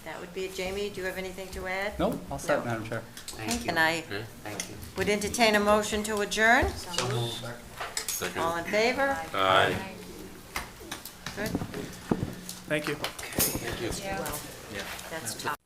[SPEAKER 1] That would be it. Jamie, do you have anything to add?
[SPEAKER 5] No, all set,
[SPEAKER 1] No.
[SPEAKER 5] Madam Chair.
[SPEAKER 10] Thank you.
[SPEAKER 1] And I
[SPEAKER 9] Okay.
[SPEAKER 10] Thank you.
[SPEAKER 1] would entertain a motion to adjourn.
[SPEAKER 9] Second.
[SPEAKER 1] All in favor?
[SPEAKER 9] Aye.
[SPEAKER 1] Good.
[SPEAKER 11] Thank you.
[SPEAKER 10] Thank you.
[SPEAKER 1] Well, that's tough.